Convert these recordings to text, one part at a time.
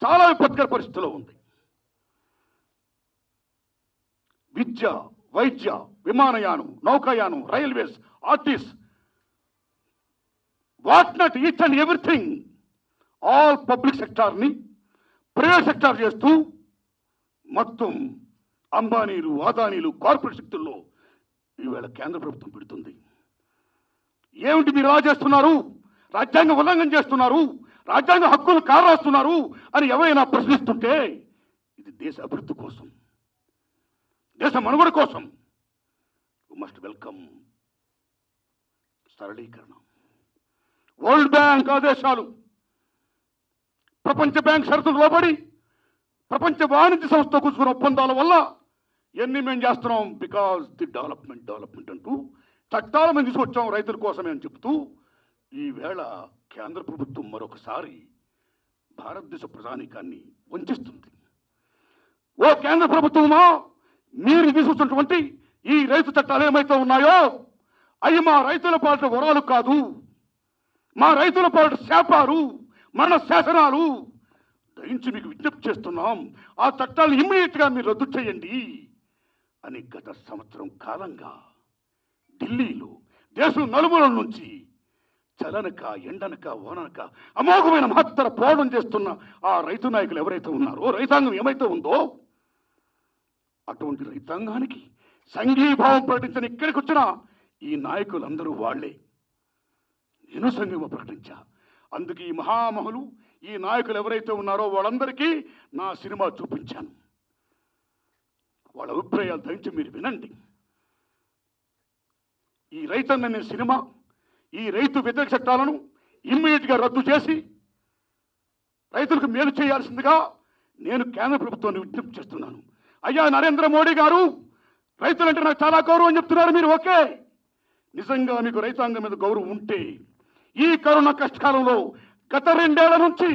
చాలా విపత్కర పరిస్థితిలో ఉంది. విద్య, వైద్య, విమానయానం, నౌకాయానం, రైల్వేస్, ఆర్టీస్, what not, each and everything, all public సెక్టార్ని ప్రైవేట్ సెక్టార్ చేస్తూ మొత్తం అంబానీలు, అదానీలు, కార్పొరేట్ శక్తుల్లో ఈవేళ కేంద్ర ప్రభుత్వం పెడుతుంది. ఏమిటి మీరు ఎలా చేస్తున్నారు? రాజ్యాంగ ఉల్లంఘన చేస్తున్నారు, రాజ్యాంగ హక్కులు కారాస్తున్నారు అని ఎవరైనా ప్రశ్నిస్తుంటే ఇది దేశ అభివృద్ధి కోసం, దేశ మనుగడ కోసం. యు మస్ట్ వెల్కమ్ సరళీకరణ. వరల్డ్ బ్యాంక్ ఆదేశాలు, ప్రపంచ బ్యాంక్ షరతులు లోబడి ప్రపంచ వాణిజ్య సంస్థ కూర్చుకున్న ఒప్పందాల వల్ల ఎన్ని మేము చేస్తున్నాం, బికాజ్ ది డెవలప్మెంట్ అంటూ చట్టాల మేము తీసుకొచ్చాం రైతుల కోసమే అని చెప్తూ ఈవేళ కేంద్ర ప్రభుత్వం మరొకసారి భారతదేశ ప్రజానీకాన్ని వంచిస్తుంది. ఓ కేంద్ర ప్రభుత్వమా, మీరు తీసుకొచ్చినటువంటి ఈ రైతు చట్టాలు ఏమైతే ఉన్నాయో అవి మా రైతుల పాలిట వరాలు కాదు, మా రైతుల పాలిట శాపాలు, మన శాసనాలు. దయించి మీకు విజ్ఞప్తి చేస్తున్నాం, ఆ చట్టాలను ఇమ్మీడియట్గా మీరు రద్దు చేయండి అని గత సంవత్సరం కాలంగా ఢిల్లీలో దేశం నలుమూలల నుంచి చలనక, ఎండనక, వాననక అమోఘమైన మహత్తర పోరాటం చేస్తున్న ఆ రైతు నాయకులు ఎవరైతే ఉన్నారో, రైతాంగం ఏమైతే ఉందో, అటువంటి రైతాంగానికి సంఘీభావం ప్రకటించని ఇక్కడికి వచ్చిన ఈ నాయకులందరూ వాళ్లే. నేను సంఘీభావం ప్రకటించా. అందుకే ఈ మహామహులు, ఈ నాయకులు ఎవరైతే ఉన్నారో వాళ్ళందరికీ నా సినిమా చూపించాను. వాళ్ళ అభిప్రాయాలు దయించి మీరు వినండి. ఈ రైతన్న సినిమా, ఈ రైతు వ్యతిరేక చట్టాలను ఇమ్మీడియట్గా రద్దు చేసి రైతులకు మేలు చేయాల్సిందిగా నేను కేంద్ర ప్రభుత్వాన్ని విజ్ఞప్తి చేస్తున్నాను. అయ్యా నరేంద్ర మోడీ గారు, రైతులంటే నాకు చాలా గౌరవం చెప్తున్నారు మీరు. ఓకే, నిజంగా మీకు రైతాంగం మీద గౌరవం ఉంటే ఈ కరోనా కష్టకాలంలో గత 2 ఏళ్ల నుంచి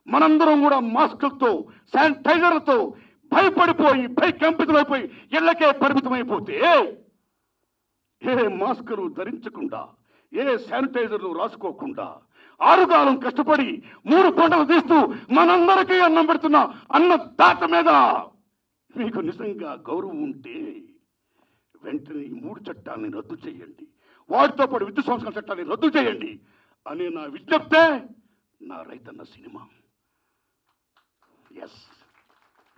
మనందరం కూడా మాస్కులతో, శానిటైజర్లతో భయపడిపోయి, భయకంపితులైపోయి ఇళ్లకే పరిమితమైపోతే, ఏ మాస్కులు ధరించకుండా, ఏ శానిటైజర్లు రాసుకోకుండా, ఆరుగాలం కష్టపడి 3 పంటలు తీస్తూ మనందరికీ అన్నం పెడుతున్న అన్నదాత మీద మీకు నిజంగా గౌరవం ఉంటే వెంటనే ఈ 3 చట్టాలని రద్దు చేయండి, వాటితో పాటు విద్యుత్ సంస్కరణ చట్టాన్ని రద్దు చేయండి అనే నా విజ్ఞప్తే నా రైతన్న సినిమా. Yes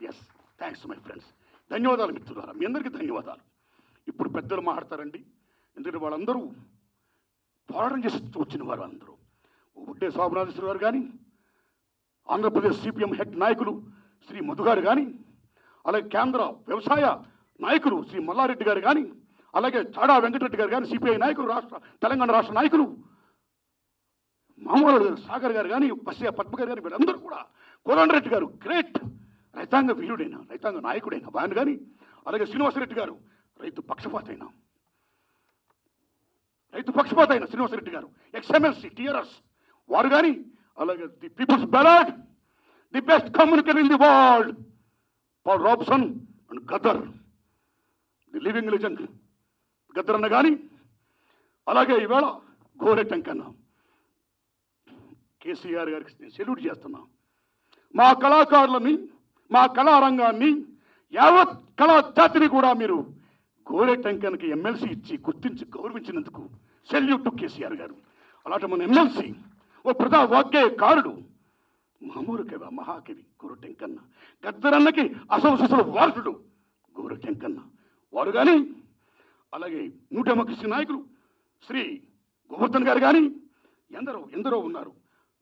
yes, thanks my friends. ధన్యవాదాలు మిత్రులారా, మీ అందరికీ ధన్యవాదాలు. ఇప్పుడు పెద్దలు మాట్లాడతారండి, ఎందుకంటే వాళ్ళందరూ పోరాటం చేసి వచ్చిన వారు. అందరూ ఉడ్డే శోభనాథేశ్వర గారు కానీ, ఆంధ్రప్రదేశ్ సిపిఎం హెడ్ నాయకులు శ్రీ మధు గారు కానీ, అలాగే కేంద్ర వ్యవసాయ నాయకులు శ్రీ మల్లారెడ్డి గారు కానీ, అలాగే చాడా వెంకటరెడ్డి గారు కానీ, సిపిఐ నాయకులు, తెలంగాణ రాష్ట్ర నాయకులు మామూలు సాగర్ గారు కానీ, బస్సే పద్మ గారు కానీ, వీళ్ళందరూ కూడా, కోదండరెడ్డి గారు గ్రేట్ రైతాంగ వీరుడైన, రైతాంగ నాయకుడైన వారిని కానీ, అలాగే శ్రీనివాసరెడ్డి గారు రైతు పక్షపాత అయిన శ్రీనివాసరెడ్డి గారు, ఎక్స్ఎంఎల్సి టిఆర్ఎస్ వారు కానీ, అలాగే the people's ballet, the best communicator in the world Paul Robeson and Gaddar, the living legend Gaddar అన్న కానీ, అలాగే ఈవేళ గోరె టెంకన్న, కేసీఆర్ గారికి నేను సెల్యూట్ చేస్తున్నా. మా కళాకారులని, మా కళారంగాన్ని, యావత్ కళా జాతిని కూడా మీరు గోరె టెంకన్కి ఎమ్మెల్సీ ఇచ్చి గుర్తించి గౌరవించినందుకు సెల్యూట్ టు కేసీఆర్ గారు. అలాంటి మన ఎమ్మెల్సీ ఓ ప్రజా వాగ్గేయకారుడు, మామూలు కవి, మహాకవి గోరె టెంకన్న, గద్దరన్నకి అసలు వారసుడు గోరె టెంకన్న వారు కానీ, అలాగే న్యూ డెమోక్రసీ నాయకులు శ్రీ గోవర్ధన్ గారు కానీ, ఎందరో ఉన్నారు.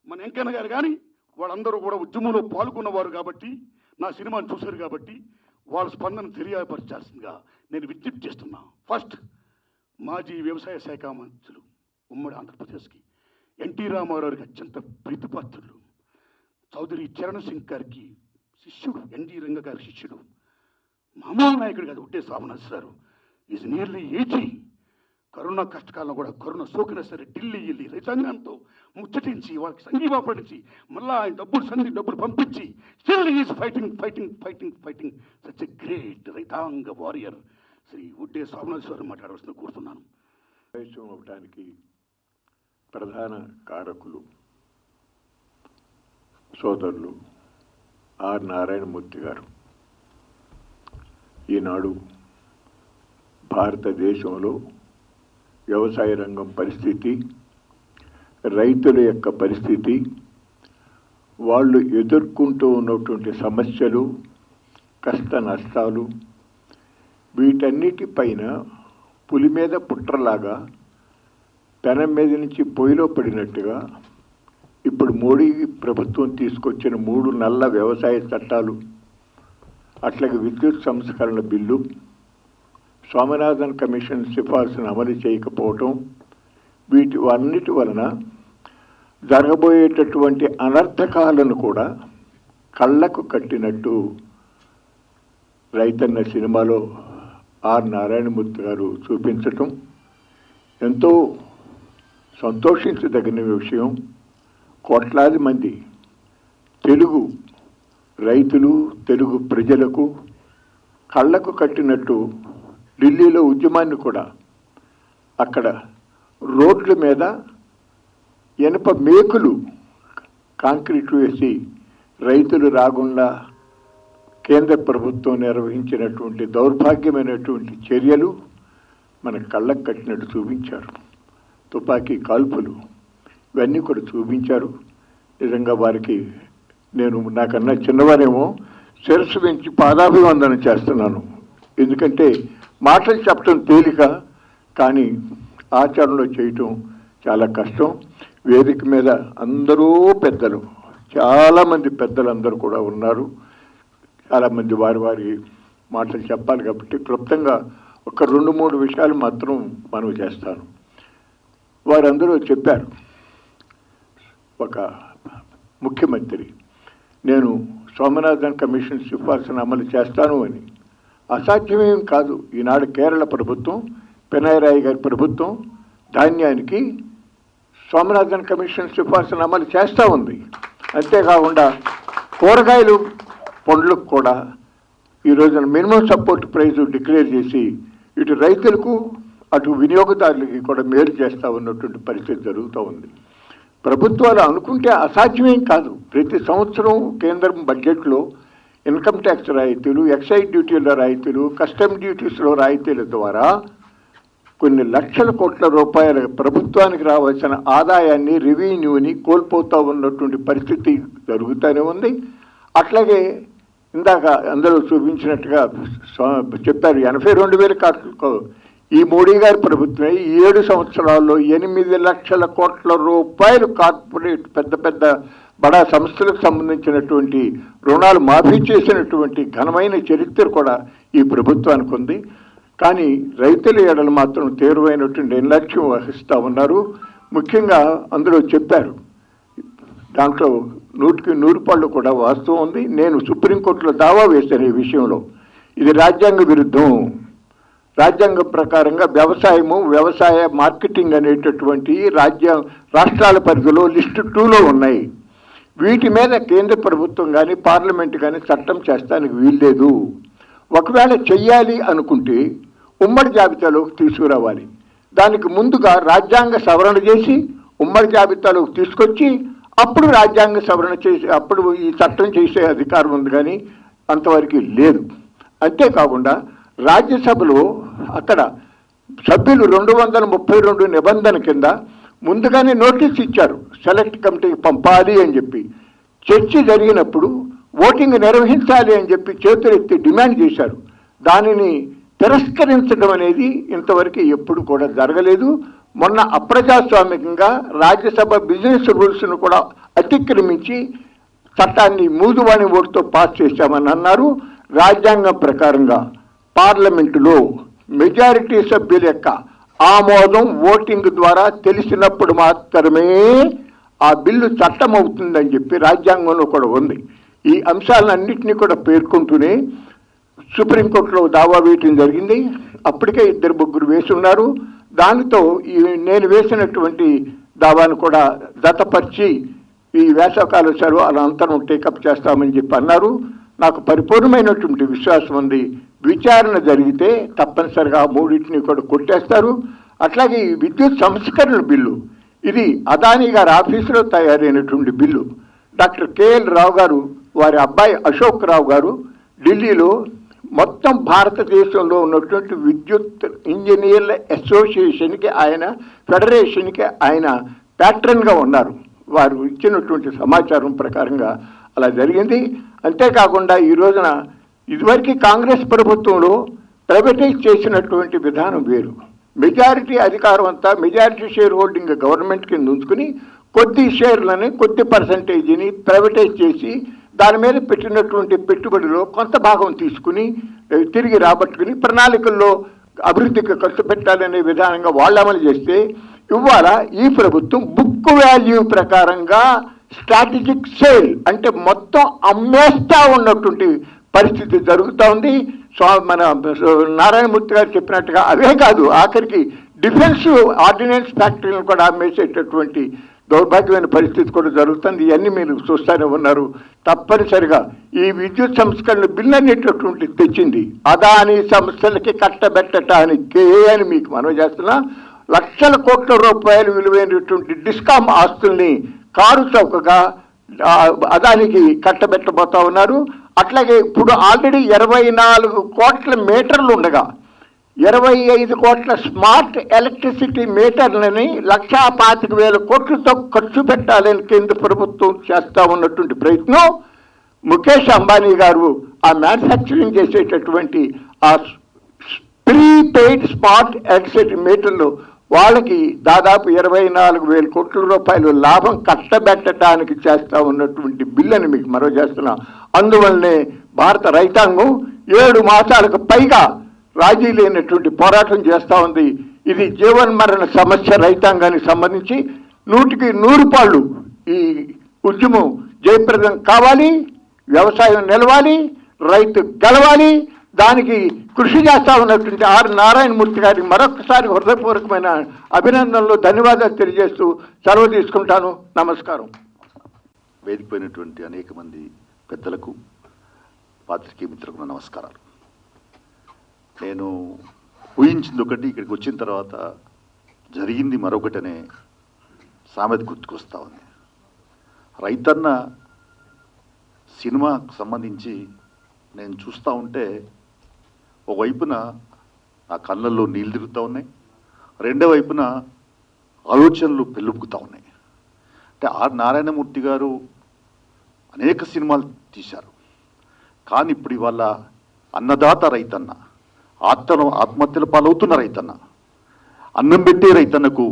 మన వెంకన్న గారు కానీ, వాళ్ళందరూ కూడా ఉద్యమంలో పాల్గొన్నవారు కాబట్టి, నా సినిమాను చూశారు కాబట్టి వాళ్ళ స్పందన తెలియపరచాల్సిందిగా నేను విజ్ఞప్తి చేస్తున్నా. ఫస్ట్, మాజీ వ్యవసాయ శాఖ మంత్రులు ఉమ్మడి ఆంధ్రప్రదేశ్కి ఎన్టీ రామారావు గారికి అత్యంత ప్రీతిపాత్రులు, చౌదరి చరణ్ సింగ్ గారికి శిష్యుడు, ఎన్జీ రంగ గారి శిష్యుడు, మామూలు నాయకుడు కాదు, ఉడ్డే శోభనాథ్ గారు ఈజ్ నియర్లీ 80. కరోనా కష్టకాలంలో కూడా కరోనా సోకినా సరే ఢిల్లీ వెళ్ళి రైతాంగంతో ముచ్చటించి వాళ్ళకి సంఘీభావం పడించి మళ్ళీ ఆయన డబ్బులు పంపించి still is fighting such a great రైతాంగ వారియర్ శ్రీ ఉడ్డే శోభనాథ్ మాట్లాడవలసిన కోరుతున్నాను. దేశం అవడానికి ప్రధాన కారకులు సోదరులు ఆర్ నారాయణమూర్తి గారు ఈనాడు భారతదేశంలో వ్యవసాయ రంగం పరిస్థితి, రైతుల యొక్క పరిస్థితి, వాళ్ళు ఎదుర్కొంటూ ఉన్నటువంటి సమస్యలు, కష్ట నష్టాలు, వీటన్నిటిపైన పులి మీద పుట్రలాగా పెనం మీద నుంచి పొయ్యిలో పడినట్టుగా ఇప్పుడు మోడీ ప్రభుత్వం తీసుకొచ్చిన 3 నల్ల వ్యవసాయ చట్టాలు, అట్లాగే విద్యుత్ సంస్కరణ బిల్లు, స్వామినాథన్ కమిషన్ సిఫార్సును అమలు చేయకపోవటం, వీటన్నిటి వలన జరగబోయేటటువంటి అనర్థకాలను కూడా కళ్ళకు కట్టినట్టు రైతన్న సినిమాలో ఆర్ నారాయణమూర్తి గారు చూపించటం ఎంతో సంతోషించదగిన విషయం. కోట్లాది మంది తెలుగు రైతులు, తెలుగు ప్రజలకు కళ్ళకు కట్టినట్టు ఢిల్లీలో ఉద్యమాన్ని కూడా అక్కడ రోడ్ల మీద ఇనుప మేకులు కాంక్రీట్ వేసి రైతులు రాకుండా కేంద్ర ప్రభుత్వం నిర్వహించినటువంటి దౌర్భాగ్యమైనటువంటి చర్యలు మన కళ్ళకు కట్టినట్టు చూపించారు. తుపాకీ కాల్పులు ఇవన్నీ కూడా చూపించారు. నిజంగా వారికి నేను నాకన్నా చిన్నవారేమో శిరస్సు పెంచి పాదాభివందనం చేస్తున్నాను. ఎందుకంటే మాటలు చెప్పడం తేలిక, కానీ ఆచరణలో చేయటం చాలా కష్టం. వేదిక మీద అందరూ పెద్దలు, చాలామంది పెద్దలందరూ కూడా ఉన్నారు. చాలామంది వారి మాటలు చెప్పాలి కాబట్టి క్లుప్తంగా ఒక 2-3 విషయాలు మాత్రం మనవి చేస్తాను. వారందరూ చెప్పారు, ఒక ముఖ్యమంత్రి నేను స్వామినాథన్ కమిషన్ సిఫార్సును అమలు చేస్తాను అని. అసాధ్యమేం కాదు. ఈనాడు కేరళ ప్రభుత్వం, పినరాయి గారి ప్రభుత్వం ధాన్యానికి స్వామినాథన్ కమిషన్ సిఫార్సును అమలు చేస్తూ ఉంది. అంతేకాకుండా కూరగాయలు, పండ్లకు కూడా ఈ రోజున మినిమం సపోర్ట్ ప్రైస్ డిక్లేర్ చేసి ఇటు రైతులకు అటు వినియోగదారులకి కూడా మేలు చేస్తూ ఉన్నటువంటి పరిస్థితి జరుగుతూ ఉంది. ప్రభుత్వాలు అనుకుంటే అసాధ్యమేం కాదు. ప్రతి సంవత్సరం కేంద్రం బడ్జెట్లో ఇన్కమ్ ట్యాక్స్ రాయితీలు, ఎక్సైజ్ డ్యూటీల రాయితీలు, కస్టమ్ డ్యూటీస్లో రాయితీల ద్వారా కొన్ని లక్షల కోట్ల రూపాయల ప్రభుత్వానికి రావాల్సిన ఆదాయాన్ని, రెవెన్యూని కోల్పోతూ ఉన్నటువంటి పరిస్థితి జరుగుతూనే ఉంది. అట్లాగే ఇందాక అందరూ చూపించినట్టుగా చెప్పారు, 82,000 కోట్లు ఈ మోడీ గారి ప్రభుత్వమే 7 సంవత్సరాల్లో 8 లక్షల కోట్ల రూపాయలు కార్పొరేట్ పెద్ద పెద్ద బడా సంస్థలకు సంబంధించినటువంటి రుణాలు మాఫీ చేసినటువంటి ఘనమైన చరిత్ర కూడా ఈ ప్రభుత్వానికి ఉంది. కానీ రైతుల ఏడలు మాత్రం తీవ్రమైనటువంటి నిర్లక్ష్యం వహిస్తూ ఉన్నారు. ముఖ్యంగా అందులో చెప్పారు, దాంట్లో 100కి 100 కూడా వాస్తవం ఉంది. నేను సుప్రీంకోర్టులో దావా వేశాను ఈ విషయంలో. ఇది రాజ్యాంగ విరుద్ధం. రాజ్యాంగం ప్రకారంగా వ్యవసాయ మార్కెటింగ్ అనేటటువంటి రాష్ట్రాల పరిధిలో లిస్టు 2లో ఉన్నాయి. వీటి మీద కేంద్ర ప్రభుత్వం కానీ పార్లమెంట్ కానీ చట్టం చేస్తానికి వీల్లేదు. ఒకవేళ చెయ్యాలి అనుకుంటే ఉమ్మడి జాబితాలోకి తీసుకురావాలి. దానికి ముందుగా రాజ్యాంగ సవరణ చేసి ఉమ్మడి జాబితాలోకి తీసుకొచ్చి అప్పుడు రాజ్యాంగ సవరణ చేసి అప్పుడు ఈ చట్టం చేసే అధికారం ఉంది, కానీ అంతవరకు లేదు. అంతేకాకుండా రాజ్యసభలో అక్కడ సభ్యులు 232 నిబంధన కింద ముందుగానే నోటీస్ ఇచ్చారు, సెలెక్ట్ కమిటీకి పంపాలి అని చెప్పి. చర్చ జరిగినప్పుడు ఓటింగ్ నిర్వహించాలి అని చెప్పి చేతులెత్తి డిమాండ్ చేశారు. దానిని తిరస్కరించడం అనేది ఇంతవరకు ఎప్పుడు కూడా జరగలేదు. మొన్న అప్రజాస్వామికంగా రాజ్యసభ బిజినెస్ రూల్స్ను కూడా అతిక్రమించి చట్టాన్ని మూదువాణి ఓటుతో పాస్ చేశామని అన్నారు. రాజ్యాంగం ప్రకారంగా పార్లమెంటులో మెజారిటీ సభ్యుల యొక్క ఆమోదం ఓటింగ్ ద్వారా తెలిసినప్పుడు మాత్రమే ఆ బిల్లు చట్టం అవుతుందని చెప్పి రాజ్యాంగంలో కూడా ఉంది. ఈ అంశాలన్నింటినీ కూడా పేర్కొంటూనే సుప్రీంకోర్టులో దావా వేయటం జరిగింది. అప్పటికే 2-3 వేసి ఉన్నారు. దానితో నేను వేసినటువంటి దావాను కూడా జతపరిచి ఈ వేసవకాల సెలవు అనంతరం టేకప్ చేస్తామని చెప్పి అన్నారు. నాకు పరిపూర్ణమైనటువంటి విశ్వాసం ఉంది. విచారణ జరిగితే తప్పనిసరిగా 3టిని కూడా కొట్టేస్తారు. అట్లాగే ఈ విద్యుత్ సంస్కరణ బిల్లు, ఇది అదానీ గారి ఆఫీసులో తయారైనటువంటి బిల్లు. డాక్టర్ కేఎల్ రావు గారు వారి అబ్బాయి అశోక్ రావు గారు ఢిల్లీలో మొత్తం భారతదేశంలో ఉన్నటువంటి విద్యుత్ ఇంజనీర్ల అసోసియేషన్కి ఆయన ఫెడరేషన్కి ఆయన ప్యాట్రన్గా ఉన్నారు. వారు ఇచ్చినటువంటి సమాచారం ప్రకారంగా అలా జరిగింది. అంతేకాకుండా ఈ రోజున ఇదివరకు కాంగ్రెస్ ప్రభుత్వంలో ప్రైవేటైజ్ చేసినటువంటి విధానం వేరు. మెజారిటీ అధికారం అంతా మెజారిటీ షేర్ హోల్డింగ్ గవర్నమెంట్ కింద ఉంచుకుని కొద్ది షేర్లని కొద్ది పర్సంటేజీని ప్రైవేటైజ్ చేసి దాని మీద పెట్టినటువంటి పెట్టుబడిలో కొంత భాగం తీసుకుని తిరిగి రాబట్టుకుని ప్రణాళికల్లో అభివృద్ధికి ఖర్చు పెట్టాలనే విధానంగా వాళ్ళు అమలు చేస్తే, ఇవాళ ఈ ప్రభుత్వం బుక్ వాల్యూ ప్రకారంగా స్ట్రాటజిక్ సేల్ అంటే మొత్తం అమ్మేస్తా ఉన్నటువంటి పరిస్థితి జరుగుతూ ఉంది. మన నారాయణమూర్తి గారు చెప్పినట్టుగా అవే కాదు, ఆఖరికి డిఫెన్స్ ఆర్డినెన్స్ ఫ్యాక్టరీలను కూడా అమ్మేసేటటువంటి దౌర్భాగ్యమైన పరిస్థితి కూడా జరుగుతుంది. ఇవన్నీ మీరు చూస్తూనే ఉన్నారు. తప్పనిసరిగా ఈ విద్యుత్ సంస్కరణ బిల్లు అనేటటువంటి తెచ్చింది అదాని సంస్థలకి కట్టబెట్టడానికి అని మీకు మనవి చేస్తున్నా. లక్షల కోట్ల రూపాయలు విలువైనటువంటి డిస్కామ్ ఆస్తుల్ని కారు చౌకగా అదానికి కట్టబెట్టబోతా ఉన్నారు. అట్లాగే ఇప్పుడు ఆల్రెడీ 24 కోట్ల మీటర్లు ఉండగా 25 కోట్ల స్మార్ట్ ఎలక్ట్రిసిటీ మీటర్లని 1,25,000 కోట్లతో ఖర్చు పెట్టాలని కేంద్ర ప్రభుత్వం చేస్తూ ఉన్నటువంటి ప్రయత్నం. ముఖేష్ అంబానీ గారు ఆ మ్యానుఫ్యాక్చరింగ్ చేసేటటువంటి ఆ ప్రీపెయిడ్ స్మార్ట్ ఎలక్ట్రిసిటీ మీటర్లు వాళ్ళకి దాదాపు 24,000 కోట్ల రూపాయలు లాభం కట్టబెట్టడానికి చేస్తూ ఉన్నటువంటి బిల్లు అని మీకు మనవి చేస్తున్నా. అందువల్లనే భారత రైతాంగం 7 మాసాలకు పైగా రాజీ లేనటువంటి పోరాటం చేస్తూ ఉంది. ఇది జీవన్మరణ సమస్య రైతాంగానికి సంబంధించి 100కి 100 పాళ్ళు ఈ ఉద్యమం జయప్రదం కావాలి, వ్యవసాయం నిలవాలి, రైతు గెలవాలి. దానికి కృషి చేస్తా ఉన్నటువంటి ఆర్ నారాయణమూర్తి గారికి మరొకసారి హృదయపూర్వకమైన అభినందనలు, ధన్యవాదాలు తెలియజేస్తూ సెలవు తీసుకుంటాను. నమస్కారం. వేదికైనటువంటి అనేక మంది పెద్దలకు, పాత్రికేయ మిత్రులకు నమస్కారాలు. నేను ఊహించింది ఒకటి, ఇక్కడికి వచ్చిన తర్వాత జరిగింది మరొకటనే సామెత గుర్తుకొస్తా ఉంది. రైతన్న సినిమాకు సంబంధించి నేను చూస్తూ ఉంటే ఒకవైపున ఆ కళ్ళల్లో నీళ్ళు తిరుగుతూ ఉన్నాయి, రెండో వైపున ఆలోచనలు పెళ్ళుపుకుతూ ఉన్నాయి. అంటే ఆర్ నారాయణమూర్తి గారు అనేక సినిమాలు తీశారు, కానీ ఇప్పుడు ఇవాళ అన్నదాత రైతన్న, ఆత్మహత్యల పాలవుతున్న రైతన్న, అన్నం పెట్టే రైతన్నకు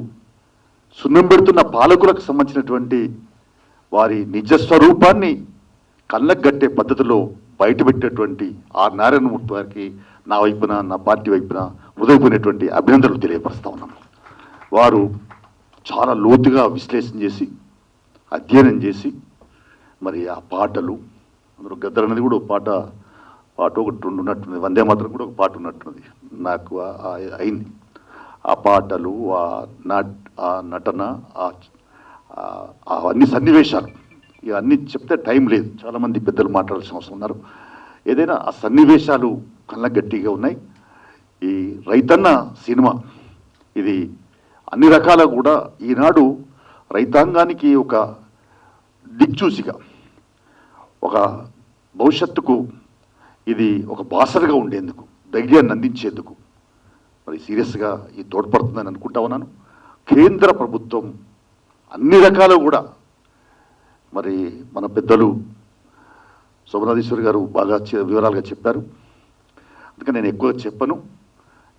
సున్నం పెడుతున్న పాలకులకు సంబంధించినటువంటి వారి నిజ స్వరూపాన్ని కళ్ళకు గట్టే పద్ధతిలో బయటపెట్టేటువంటి ఆర్ నారాయణమూర్తి గారికి నా వైపున, నా పార్టీ వైపున హృదయపోయినటువంటి అభినందనలు తెలియపరుస్తా ఉన్నాను. వారు చాలా లోతుగా విశ్లేషణ చేసి అధ్యయనం చేసి మరి ఆ పాటలు, అందులో గద్దర్ అనేది కూడా ఒక పాట ఒకటి 2 ఉన్నట్టున్నది, వందే మాత్రం కూడా ఒక పాట ఉన్నట్టున్నది నాకు అయింది. ఆ పాటలు, ఆ నటన, అవన్నీ సన్నివేశాలు, ఇవన్నీ చెప్తే టైం లేదు, చాలామంది పెద్దలు మాట్లాడాల్సిన అవసరం ఉన్నారు. ఏదైనా ఆ సన్నివేశాలు కళ్ళ గట్టిగా ఉన్నాయి. ఈ రైతన్న సినిమా ఇది అన్ని రకాల కూడా ఈనాడు రైతాంగానికి ఒక దిక్చూసిగా, ఒక భవిష్యత్తుకు ఇది ఒక బాసరగా ఉండేందుకు, ధైర్యాన్ని అందించేందుకు మరి సీరియస్గా ఈ తోడ్పడుతుందని అనుకుంటా ఉన్నాను. కేంద్ర ప్రభుత్వం అన్ని రకాలు కూడా మరి మన పెద్దలు శోభనాధీశ్వరి గారు బాగా వివరాలుగా చెప్పారు, అందుకని నేను ఎక్కువ చెప్పను.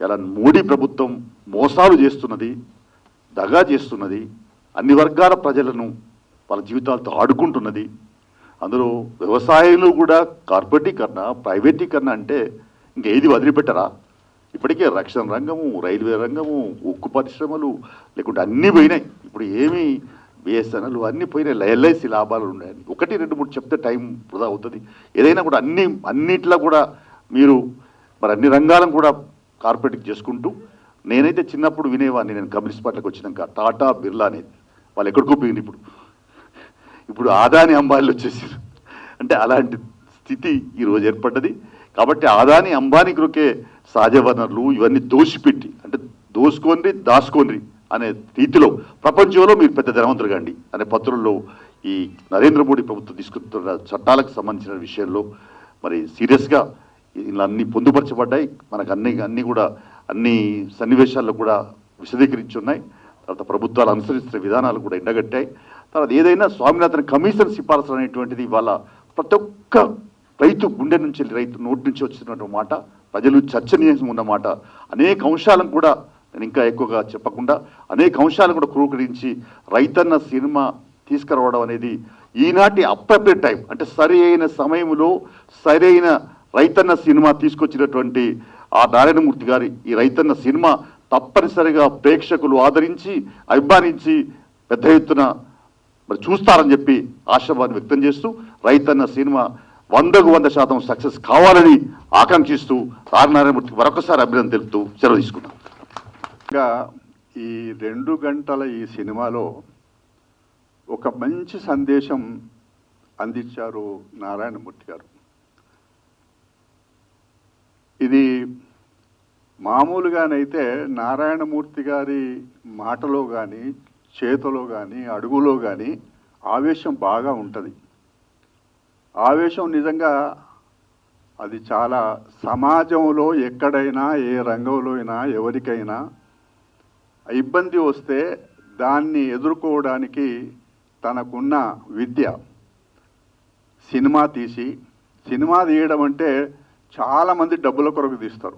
ఇలా మోడీ ప్రభుత్వం మోసాలు చేస్తున్నది, దగా చేస్తున్నది, అన్ని వర్గాల ప్రజలను వాళ్ళ జీవితాలతో ఆడుకుంటున్నది. అందులో వ్యవసాయంలో కూడా కార్పొరేటీకరణ, ప్రైవేటీకరణ అంటే ఇంకేది వదిలిపెట్టరా? ఇప్పటికే రక్షణ రంగము, రైల్వే రంగము, ఉక్కు పరిశ్రమలు లేకుంటే అన్నీ పోయినాయి. ఇప్పుడు ఏమీ బిఎస్ఎన్ఎల్ అన్నీ పోయినాయి, ఎల్ఐసి లాభాలు ఉన్నాయని 1, 2, 3 చెప్తే టైం వృధా అవుతుంది. ఏదైనా కూడా అన్నిట్లో కూడా మీరు మరి అన్ని రంగాలను కూడా కార్పొరేట్ చేసుకుంటూ, నేనైతే చిన్నప్పుడు వినేవాడిని, నేను కమ్యూనిస్ట్ పార్టీకి వచ్చినాక టాటా, బిర్లా అనేది వాళ్ళు ఎక్కడికో పోయింది. ఇప్పుడు ఆదాని అంబానీలు వచ్చేసారు. అంటే అలాంటి స్థితి ఈరోజు ఏర్పడ్డది. కాబట్టి ఆదాని అంబానీ కొరకే సహజ వనరులు ఇవన్నీ దోషిపెట్టి, అంటే దోసుకోండి దాసుకోండి అనే రీతిలో ప్రపంచంలో మీరు పెద్ద ధనవంతులు కండి అనే పత్రుల్లో ఈ నరేంద్ర మోడీ ప్రభుత్వం తీసుకుంటున్న చట్టాలకు సంబంధించిన విషయంలో మరి సీరియస్గా ఇలా అన్ని పొందుపరచబడ్డాయి. మనకు అన్ని కూడా అన్ని సన్నివేశాల్లో కూడా విశదీకరించి ఉన్నాయి. తర్వాత ప్రభుత్వాలు అనుసరిస్తున్న విధానాలు కూడా ఎండగట్టాయి. తర్వాత ఏదైనా స్వామినాథన్ కమిషన్ సిఫారసులు అనేటువంటిది ఇవాళ ప్రతి ఒక్క రైతు గుండె నుంచి రైతు నోటి నుంచి వచ్చినటువంటి మాట, ప్రజలు చర్చనీయం ఉన్న మాట. అనేక అంశాలను కూడా నేను ఇంకా ఎక్కువగా చెప్పకుండా అనేక అంశాలు కూడా క్రోకరించి రైతన్న సినిమా తీసుకురావడం అనేది ఈనాటి అప్రోప్రియట్ టైం, అంటే సరి అయిన సమయంలో సరైన రైతన్న సినిమా తీసుకొచ్చినటువంటి ఆ నారాయణమూర్తి గారి ఈ రైతన్న సినిమా తప్పనిసరిగా ప్రేక్షకులు ఆదరించి అభిమానించి పెద్ద ఎత్తున మరి చూస్తారని చెప్పి ఆశావాదాన్ని వ్యక్తం చేస్తూ రైతన్న సినిమా 100% సక్సెస్ కావాలని ఆకాంక్షిస్తూ నారాయణమూర్తికి మరొకసారి అభినందన తెలుపుతూ సెలవు తీసుకున్నాం. ఇంకా ఈ 2 గంటల ఈ సినిమాలో ఒక మంచి సందేశం అందించారు నారాయణమూర్తి గారు. ఇది మామూలుగానైతే నారాయణమూర్తి గారి మాటలో కానీ చేతిలో కానీ అడుగులో కానీ ఆవేశం బాగా ఉంటుంది. ఆవేశం నిజంగా అది చాలా సమాజంలో ఎక్కడైనా ఏ రంగంలో అయినా ఎవరికైనా ఇబ్బంది వస్తే దాన్ని ఎదుర్కోవడానికి తనకున్న విద్య. సినిమా తీయడం అంటే చాలామంది డబ్బుల కొరకు తీస్తారు,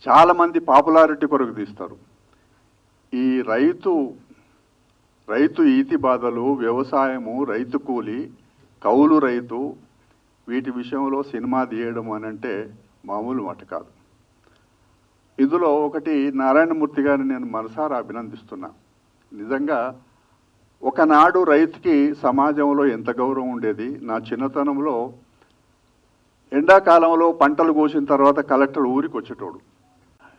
చాలామంది పాపులారిటీ కొరకు తీస్తారు. ఈ రైతు ఈతి బాధలు, వ్యవసాయము, రైతు కూలి, కౌలు రైతు, వీటి విషయంలో సినిమా తీయడం అని అంటే మామూలు మాట కాదు. ఇందులో ఒకటి నారాయణమూర్తి గారిని నేను మనసారా అభినందిస్తున్నా. నిజంగా ఒకనాడు రైతుకి సమాజంలో ఎంత గౌరవం ఉండేది. నా చిన్నతనంలో ఎండాకాలంలో పంటలు కోసిన తర్వాత కలెక్టర్ ఊరికి వచ్చేటోడు.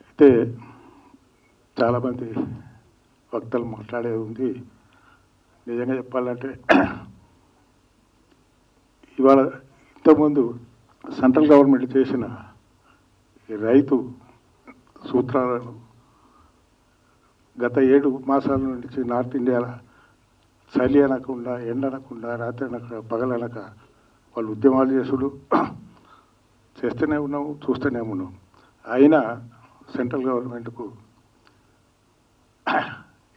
అయితే చాలామంది వక్తలు మాట్లాడేది ఉంది. నిజంగా చెప్పాలంటే ఇవాళ ఇంతకుముందు సెంట్రల్ గవర్నమెంట్ చేసిన ఈ రైతు సూత్రాలను గత 7 మాసాల నుంచి నార్త్ ఇండియాలో చలి అనకుండా, ఎండ అనకుండా, రాత్రి అనక, పగలనక వాళ్ళు ఉద్యమాలు చేసుడు చేస్తూనే ఉన్నాము, చూస్తూనే ఉన్నాం. అయినా సెంట్రల్ గవర్నమెంట్కు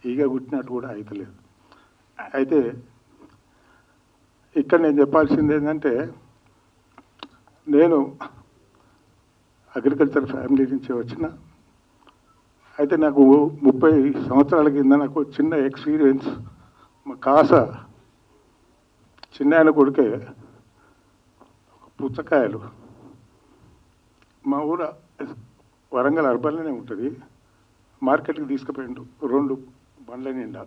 ఈగ గుట్టినట్టు కూడా అవుతలేదు. అయితే ఇక్కడ నేను చెప్పాల్సింది ఏంటంటే, నేను అగ్రికల్చర్ ఫ్యామిలీ నుంచి వచ్చిన, అయితే నాకు 30 సంవత్సరాల కింద నాకు చిన్న ఎక్స్పీరియన్స్. మా కాస చిన్న ఆయన కొడుకే పుచ్చకాయలు మా ఊర వరంగల్ అర్బన్లోనే ఉంటుంది, మార్కెట్కి తీసుకుపోయిండు 2 బండ్ల నిండా.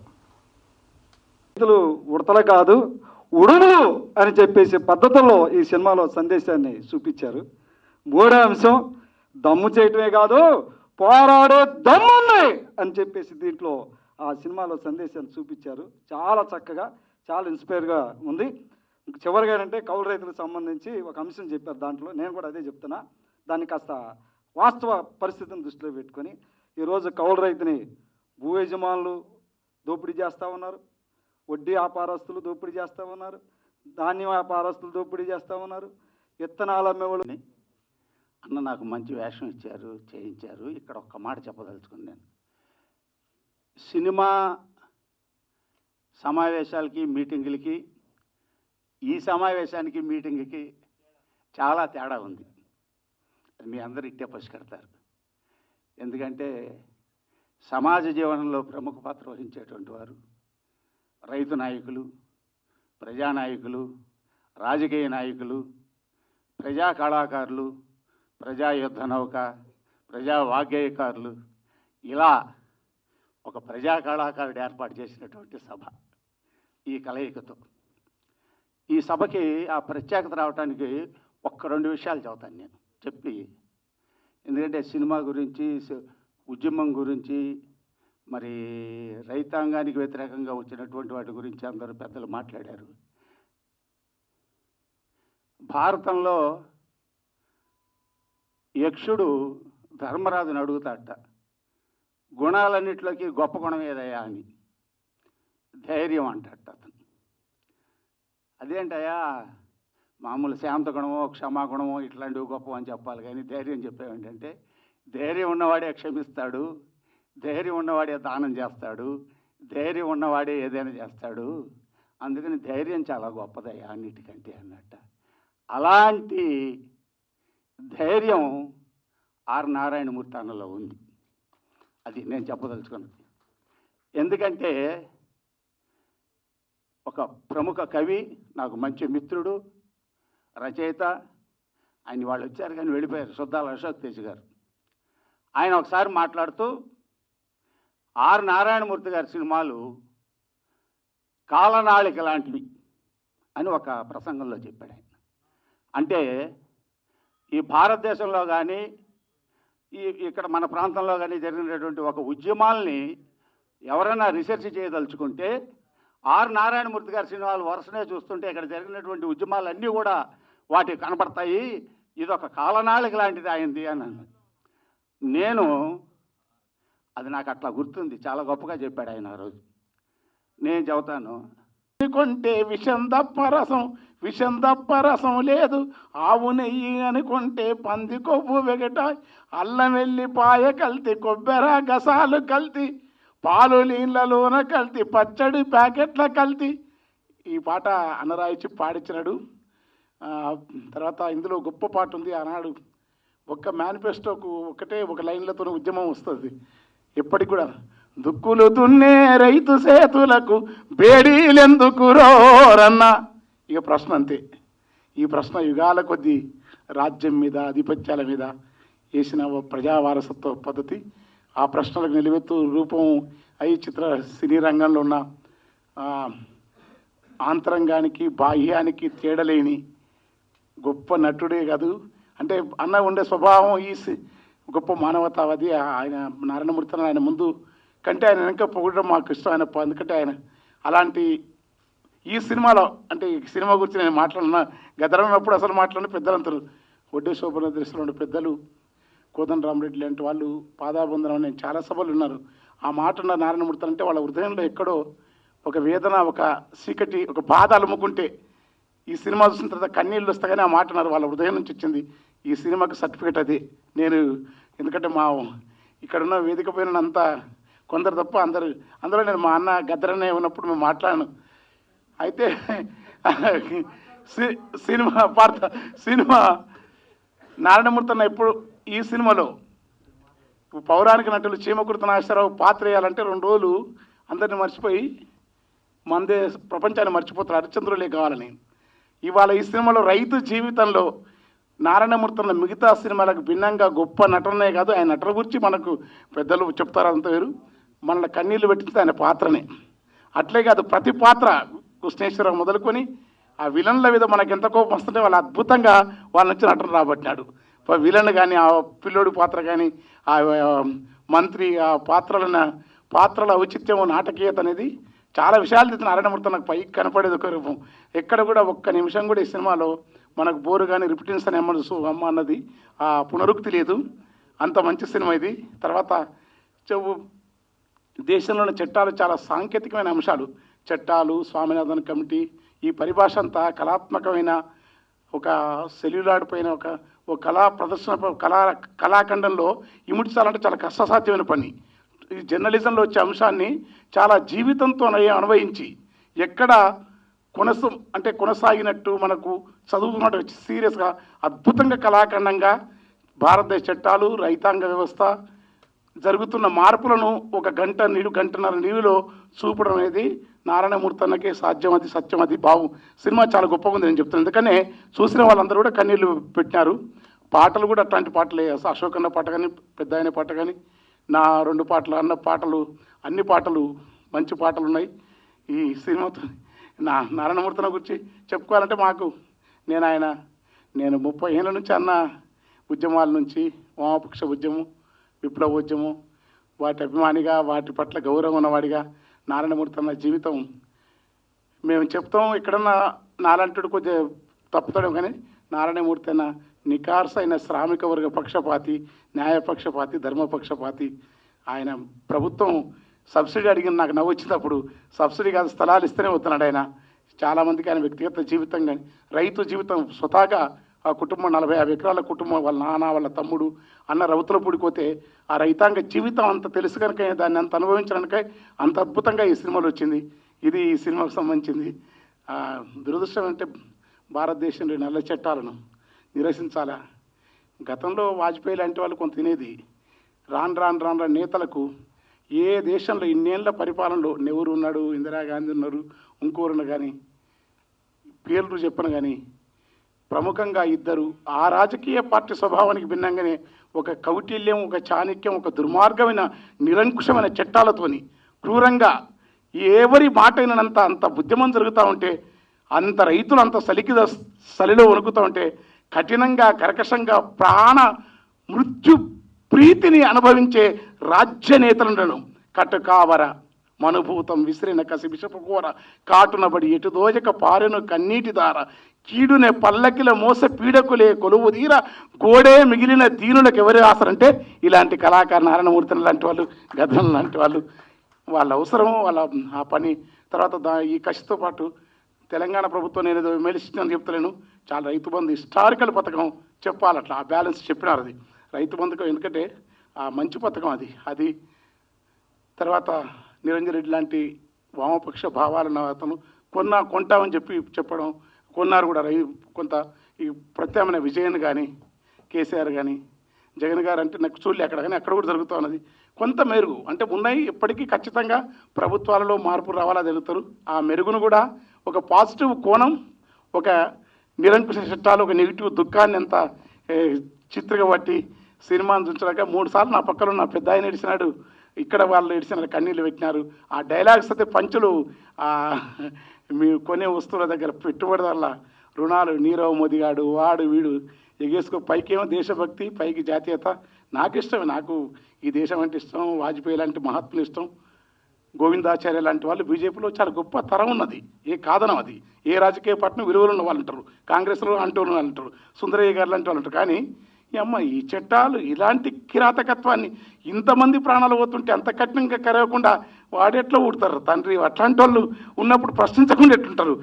రైతులు ఉడతలు కాదు ఉడుములు అని చెప్పేసి పద్ధతుల్లో ఈ సినిమాలో సందేశాన్ని చూపించారు. 3వ అంశం దమ్ము చేయటమే కాదు పోరాడే దమ్ముంది అని చెప్పేసి దీంట్లో ఆ సినిమాలో సందేశాన్ని చూపించారు. చాలా చక్కగా, చాలా ఇన్స్పైర్గా ఉంది. చివరిగా ఏంటంటే కౌలు రైతులకు సంబంధించి ఒక అంశం చెప్పారు. దాంట్లో నేను కూడా అదే చెప్తున్నా. దాన్ని కాస్త వాస్తవ పరిస్థితిని దృష్టిలో పెట్టుకొని ఈరోజు కౌలు రైతుని భూ యజమానులు దోపిడీ చేస్తూ ఉన్నారు, వడ్డీ వ్యాపారస్తులు దోపిడీ చేస్తూ ఉన్నారు, ధాన్యం వ్యాపారస్తులు దోపిడీ చేస్తూ ఉన్నారు, విత్తనాలు అమ్మేవాళ్ళు. అన్న నాకు మంచి వేషం ఇచ్చారు, చేయించారు. ఇక్కడ ఒక్క మాట చెప్పదలుచుకుని నేను సినిమా సమావేశాలకి మీటింగులకి ఈ సమావేశానికి మీటింగ్కి చాలా తేడా ఉంది. అది మీ అందరూ ఇట్టే పసిగడతారు. ఎందుకంటే సమాజ జీవనంలో ప్రముఖ పాత్ర వహించేటువంటి వారు రైతు నాయకులు, ప్రజానాయకులు, రాజకీయ నాయకులు, ప్రజా కళాకారులు, ప్రజా యుద్ధ నౌక, ప్రజా వాగ్గేయకారులు, ఇలా ఒక ప్రజా కళాకారుడు ఏర్పాటు చేసినటువంటి సభ ఈ కలయికతో. ఈ సభకి ఆ ప్రత్యేకత రావడానికి 1-2 విషయాలు చెబుతాను నేను చెప్పి. ఎందుకంటే సినిమా గురించి, ఉద్యమం గురించి, మరి రైతాంగానికి వ్యతిరేకంగా వచ్చినటువంటి వాటి గురించి అందరూ పెద్దలు మాట్లాడారు. భారతంలో యక్షుడు ధర్మరాజుని అడుగుతాట, గుణాలన్నింటిలోకి గొప్ప గుణం ఏదయ్యా అని. ధైర్యం అంటాట అతను. అదేంటయ్యా మామూలు శాంత గుణమో క్షమాగుణమో ఇట్లాంటివి గొప్ప అని చెప్పాలి, కానీ ధైర్యం చెప్పేవేంటంటే ధైర్యం ఉన్నవాడే క్షమిస్తాడు, ధైర్యం ఉన్నవాడే దానం చేస్తాడు, ధైర్యం ఉన్నవాడే ఏదైనా చేస్తాడు, అందుకని ధైర్యం చాలా గొప్పదయ్యా అన్నిటికంటే అన్నట్ట. అలాంటి ధైర్యం ఆర్ నారాయణమూర్తి అన్నలో ఉంది. అది నేను చెప్పదలుచుకున్నది. ఎందుకంటే ఒక ప్రముఖ కవి, నాకు మంచి మిత్రుడు, రచయిత, ఆయన వాళ్ళు వచ్చారు కానీ వెళ్ళిపోయారు, సుద్దాల అశోక్ తేజ్ గారు. ఆయన ఒకసారి మాట్లాడుతూ ఆర్ నారాయణమూర్తి గారి సినిమాలు కాలనాళిక లాంటివి అని ఒక ప్రసంగంలో చెప్పాడు ఆయన. అంటే ఈ భారతదేశంలో కానీ ఇక్కడ మన ప్రాంతంలో కానీ జరిగినటువంటి ఒక ఉద్యమాల్ని ఎవరైనా రీసెర్చ్ చేయదలుచుకుంటే ఆర్ నారాయణమూర్తి గారి సినిమాలు వరుసనే చూస్తుంటే ఇక్కడ జరిగినటువంటి ఉద్యమాలన్నీ కూడా వాటికి కనపడతాయి, ఇదొక కాలనాళిక లాంటిది అయింది అని అన్నది. నేను అది నాకు అట్లా గుర్తుంది, చాలా గొప్పగా చెప్పాడు ఆయన ఆ రోజు. నేను చెబుతాను, అనుకుంటే విషం తప్ప రసం లేదు, ఆవు నెయ్యి అనుకుంటే పంది కొవ్వు వెగట, అల్లం వెల్లిపాయ కల్తీ, కొబ్బెర గసాలు కల్తీ, పాలు నీళ్ళలోన కల్తీ, పచ్చడి ప్యాకెట్ల కల్తీ. ఈ పాట అన్నరాయిచి పాడించినాడు. తర్వాత ఇందులో గొప్ప పాట ఉంది. ఆనాడు ఒక్క మేనిఫెస్టోకు ఒక లైన్లతో ఉద్యమం వస్తుంది ఎప్పటికి కూడా. దుక్కులు దున్నే రైతు సేతులకు బేడీలెందుకు రోరన్న. ఇక ప్రశ్న అంతే. ఈ ప్రశ్న యుగాల కొద్దీ రాజ్యం మీద ఆధిపత్యాల మీద వేసిన ప్రజా వారసత్వ పద్ధతి. ఆ ప్రశ్నలకు నిలువెత్తు రూపం అయి సినీ రంగంలో ఉన్న ఆంతరంగానికి బాహ్యానికి తేడలేని గొప్ప నటుడే కాదు, అంటే అన్న ఉండే స్వభావం ఈ గొప్ప మానవతావాది. ఆయన నారాయణమూర్తి ఆయన ముందు కంటే ఆయన వెనక పొగడడం మాకు ఇష్టం. ఆయన ఎందుకంటే ఆయన అలాంటి ఈ సినిమాలో, అంటే ఈ సినిమా గురించి నేను మాట్లాడిన గదరం ఉన్నప్పుడు అసలు మాట్లాడిన పెద్దలంతరు ఒడ్డే శోభన దృష్టిలో ఉండే పెద్దలు, కోదండ రామరెడ్డి లాంటి వాళ్ళు, పాదాబంధనం, నేను చాలా సభలు ఉన్నారు. ఆ మాట ఉన్న నారాయణమూర్తి అంటే వాళ్ళ హృదయంలో ఎక్కడో ఒక వేదన, ఒక చీకటి, ఒక బాధ అలుముకుంటే ఈ సినిమా చూసిన తర్వాత కన్నీళ్ళు వస్తాయని ఆ మాట అన్నారు. వాళ్ళ హృదయం నుంచి వచ్చింది ఈ సినిమాకి సర్టిఫికేట్ అది. నేను ఎందుకంటే ఇక్కడున్న వేదిక పైన అంతా కొందరు తప్ప అందులో నేను మా అన్న గద్దరనే ఉన్నప్పుడు మేము మాట్లాడాను. అయితే సినిమా నారాయణమూర్తి అన్న ఎప్పుడు ఈ సినిమాలో పౌరాణిక నటులు చీమకుర్తి నాగేశ్వరరావు పాత్ర వేయాలంటే 2 రోజులు అందరిని మర్చిపోయి మందే ప్రపంచాన్ని మర్చిపోతారు, హరిశ్చంద్రులే కావాలని. ఇవాళ ఈ సినిమాలో రైతు జీవితంలో నారాయణమూర్తి అన్న మిగతా సినిమాలకు భిన్నంగా గొప్ప నటనే కాదు, ఆయన నటన గురించి మనకు పెద్దలు చెప్తారు, అంత వేరు. మన కన్నీళ్లు పెట్టింది ఆయన పాత్రనే. అట్లే కాదు, ప్రతి పాత్ర కృష్ణేశ్వరరావు మొదలుకొని ఆ విలన్ల మీద మనకు ఎంత కోపం వస్తుంటే వాళ్ళు అద్భుతంగా వాళ్ళ నుంచి నటన రాబట్టినాడు. విలన్ కానీ, ఆ పిల్లోడి పాత్ర కానీ, ఆ మంత్రి, ఆ పాత్రల ఔచిత్యం, నాటకీయత అనేది చాలా విషయాలు తెచ్చిన నారాయణమూర్తి నాకు పైకి కనపడేది ఒక రూపం. ఎక్కడ కూడా ఒక్క నిమిషం కూడా ఈ సినిమాలో మనకు బోరు కానీ రిపిటెన్స్ అని అమ్మ అన్నది ఆ పునరుక్తి లేదు. అంత మంచి సినిమా ఇది. తర్వాత దేశంలోని చట్టాలు చాలా సాంకేతికమైన అంశాలు, చట్టాలు, స్వామినాథన్ కమిటీ, ఈ పరిభాష అంతా కళాత్మకమైన ఒక సెల్యులాడ్ పైన ఒక కళా ప్రదర్శన కళాఖండంలో ఇముడ్చాలంటే చాలా కష్టసాధ్యమైన పని. ఈ జర్నలిజంలో వచ్చే అంశాన్ని చాలా జీవితంతో అన్వయించి ఎక్కడ కొనసాగినట్టు మనకు చదువుకున్నట్టు సీరియస్గా అద్భుతంగా కళాఖండంగా భారతదేశ చట్టాలు, రైతాంగ వ్యవస్థ, జరుగుతున్న మార్పులను ఒక గంటన్నర నీరులో చూపడం అనేది నారాయణమూర్తి అన్నకే సాధ్యం, అది సత్యం, అది సినిమా చాలా గొప్పగా ఉంది నేను చెప్తాను. ఎందుకనే చూసిన వాళ్ళందరూ కూడా కన్నీళ్ళు పెట్టినారు. పాటలు కూడా అట్లాంటి పాటలే, అశోక్ అన్న పాట కానీ, పెద్ద ఆయన పాట కానీ, నా 2 పాటలు, అన్న పాటలు, అన్ని పాటలు మంచి పాటలు ఉన్నాయి. ఈ సినిమాతో నారాయణమూర్తి గురించి చెప్పుకోవాలంటే నేను 30 ఏళ్ళ నుంచి అన్న ఉద్యమాల నుంచి, వామపక్ష ఉద్యమం, విప్లవోద్యమం, వాటి అభిమానిగా, వాటి పట్ల గౌరవం ఉన్నవాడిగా నారాయణమూర్తి అన్న జీవితం మేము చెప్తాం. ఎక్కడన్నా నాలంటుడు కొద్దిగా తప్పుతాడు, కానీ నారాయణమూర్తి అన్న నికార్స్ అయిన శ్రామిక వర్గ పక్షపాతి, న్యాయపక్షపాతి, ధర్మపక్షపాతి. ఆయన ప్రభుత్వం సబ్సిడీ అడిగిన నాకు నవ్వు వచ్చినప్పుడు సబ్సిడీ కాదు స్థలాలు ఇస్తేనే వస్తున్నాడు ఆయన. చాలామందికి ఆయన వ్యక్తిగత జీవితం కానీ రైతు జీవితం స్వతహాగా ఆ కుటుంబం 40-50 ఎకరాల కుటుంబం, వాళ్ళ నాన్న వాళ్ళ తమ్ముడు అన్న రౌతుల పూడిపోతే ఆ రైతాంగ జీవితం అంత తెలుసు కనుక దాన్ని అంత అనుభవించడానికే అంత అద్భుతంగా ఈ సినిమాలో వచ్చింది. ఇది ఈ సినిమాకు సంబంధించింది. దురదృష్టం అంటే భారతదేశంలో నల్ల చట్టాలను నిరసించాలా. గతంలో వాజ్పేయి లాంటి వాళ్ళు కొంత తినేది. రాను నేతలకు ఏ దేశంలో ఇన్నేళ్ల పరిపాలనలో నెహ్రూ ఉన్నాడు, ఇందిరాగాంధీ ఉన్నారు, ఇంకోరున్న కానీ పేర్లు చెప్పను కానీ ప్రముఖంగా ఇద్దరు ఆ రాజకీయ పార్టీ స్వభావానికి భిన్నంగానే ఒక కౌటిల్యం, ఒక చాణక్యం, ఒక దుర్మార్గమైన నిరంకుశమైన చట్టాలతోని క్రూరంగా ఎవరి మాట అయినంత అంత బుద్ధిమం జరుగుతూ ఉంటే, అంత రైతులు అంత సలిలో వణుకుతూ ఉంటే కఠినంగా కర్కశంగా ప్రాణ మృత్యు ప్రీతిని అనుభవించే రాజ్య నేతలను కట్టుకావర మనుభూతం విసిరిన కసి విషపుకోర కాటునబడి ఎటు దోజక పారెను కన్నీటి దార కీడునే పల్లకిల మోస పీడకులే కొలువు తీర గోడే మిగిలిన దీనులకు ఎవరు ఆసరంటే ఇలాంటి కళాకారు నారాయణమూర్తి లాంటి వాళ్ళు, గద్దం లాంటి వాళ్ళు, వాళ్ళ అవసరము వాళ్ళ ఆ పని. తర్వాత ఈ కసితో పాటు తెలంగాణ ప్రభుత్వం నేను ఏదో విమర్శించని చెప్తలేను, చాలా రైతు బంధు హిస్టారికల్ పథకం చెప్పాలి, అట్లా ఆ బ్యాలెన్స్ చెప్పినారు. అది రైతు బంధుకం ఎందుకంటే ఆ మంచి పథకం అది. తర్వాత నిరంజన్ రెడ్డి లాంటి వామపక్ష భావాలను అతను కొంటామని చెప్పడం, కొన్నారు కూడా. కొంత ఈ ప్రత్యామ్నాయ విజయన్ కానీ కేసీఆర్ కానీ జగన్ గారు అంటే నాకు చూడలే అక్కడ, కానీ అక్కడ కూడా జరుగుతూ ఉన్నది. కొంత మెరుగు అంటే ఉన్నాయి. ఇప్పటికీ ఖచ్చితంగా ప్రభుత్వాలలో మార్పు రావాలా జరుగుతారు. ఆ మెరుగును కూడా ఒక పాజిటివ్ కోణం, ఒక నిరంకుశ చట్టాలు, ఒక నెగిటివ్ దుఃఖాన్ని ఎంత చిత్రగా బట్టి సినిమాను చూసాక 3 సార్లు నా పక్కన నా పెద్ద ఆయన ఏడిచినాడు, ఇక్కడ వాళ్ళు ఏడిచినారు, కన్నీళ్ళు పెట్టినారు. ఆ డైలాగ్స్ అయితే పంచులు మీరు కొనే వస్తువుల దగ్గర పెట్టుబడిదారుల రుణాలు, నీరవ్ మోదీ గాడు వాడు వీడు ఎగేసుకో, పైకేమో దేశభక్తి, పైకి జాతీయత. నాకు ఇష్టమే, నాకు ఈ దేశం అంటే ఇష్టం, వాజ్పేయి లాంటి మహాత్ములు ఇష్టం, గోవిందాచార్య లాంటి వాళ్ళు బీజేపీలో చాలా గొప్ప తరం ఉన్నది, ఏ కాదనం అది. ఏ రాజకీయ పార్టీని విలువలు ఉన్న వాళ్ళు అంటారు, కాంగ్రెస్లో అంటూ ఉన్న వాళ్ళు అంటారు, సుందరయ్య గారు లాంటి వాళ్ళు అంటారు. కానీ ఈ చట్టాలు ఇలాంటి కిరాతకత్వాన్ని ఇంతమంది ప్రాణాలు పోతుంటే అంత కఠినంగా కరవకుండా వాడెట్లా ఊడతారు తండ్రి? అట్లాంటి వాళ్ళు ఉన్నప్పుడు ప్రశ్నించకుండా ఎట్లుంటారు?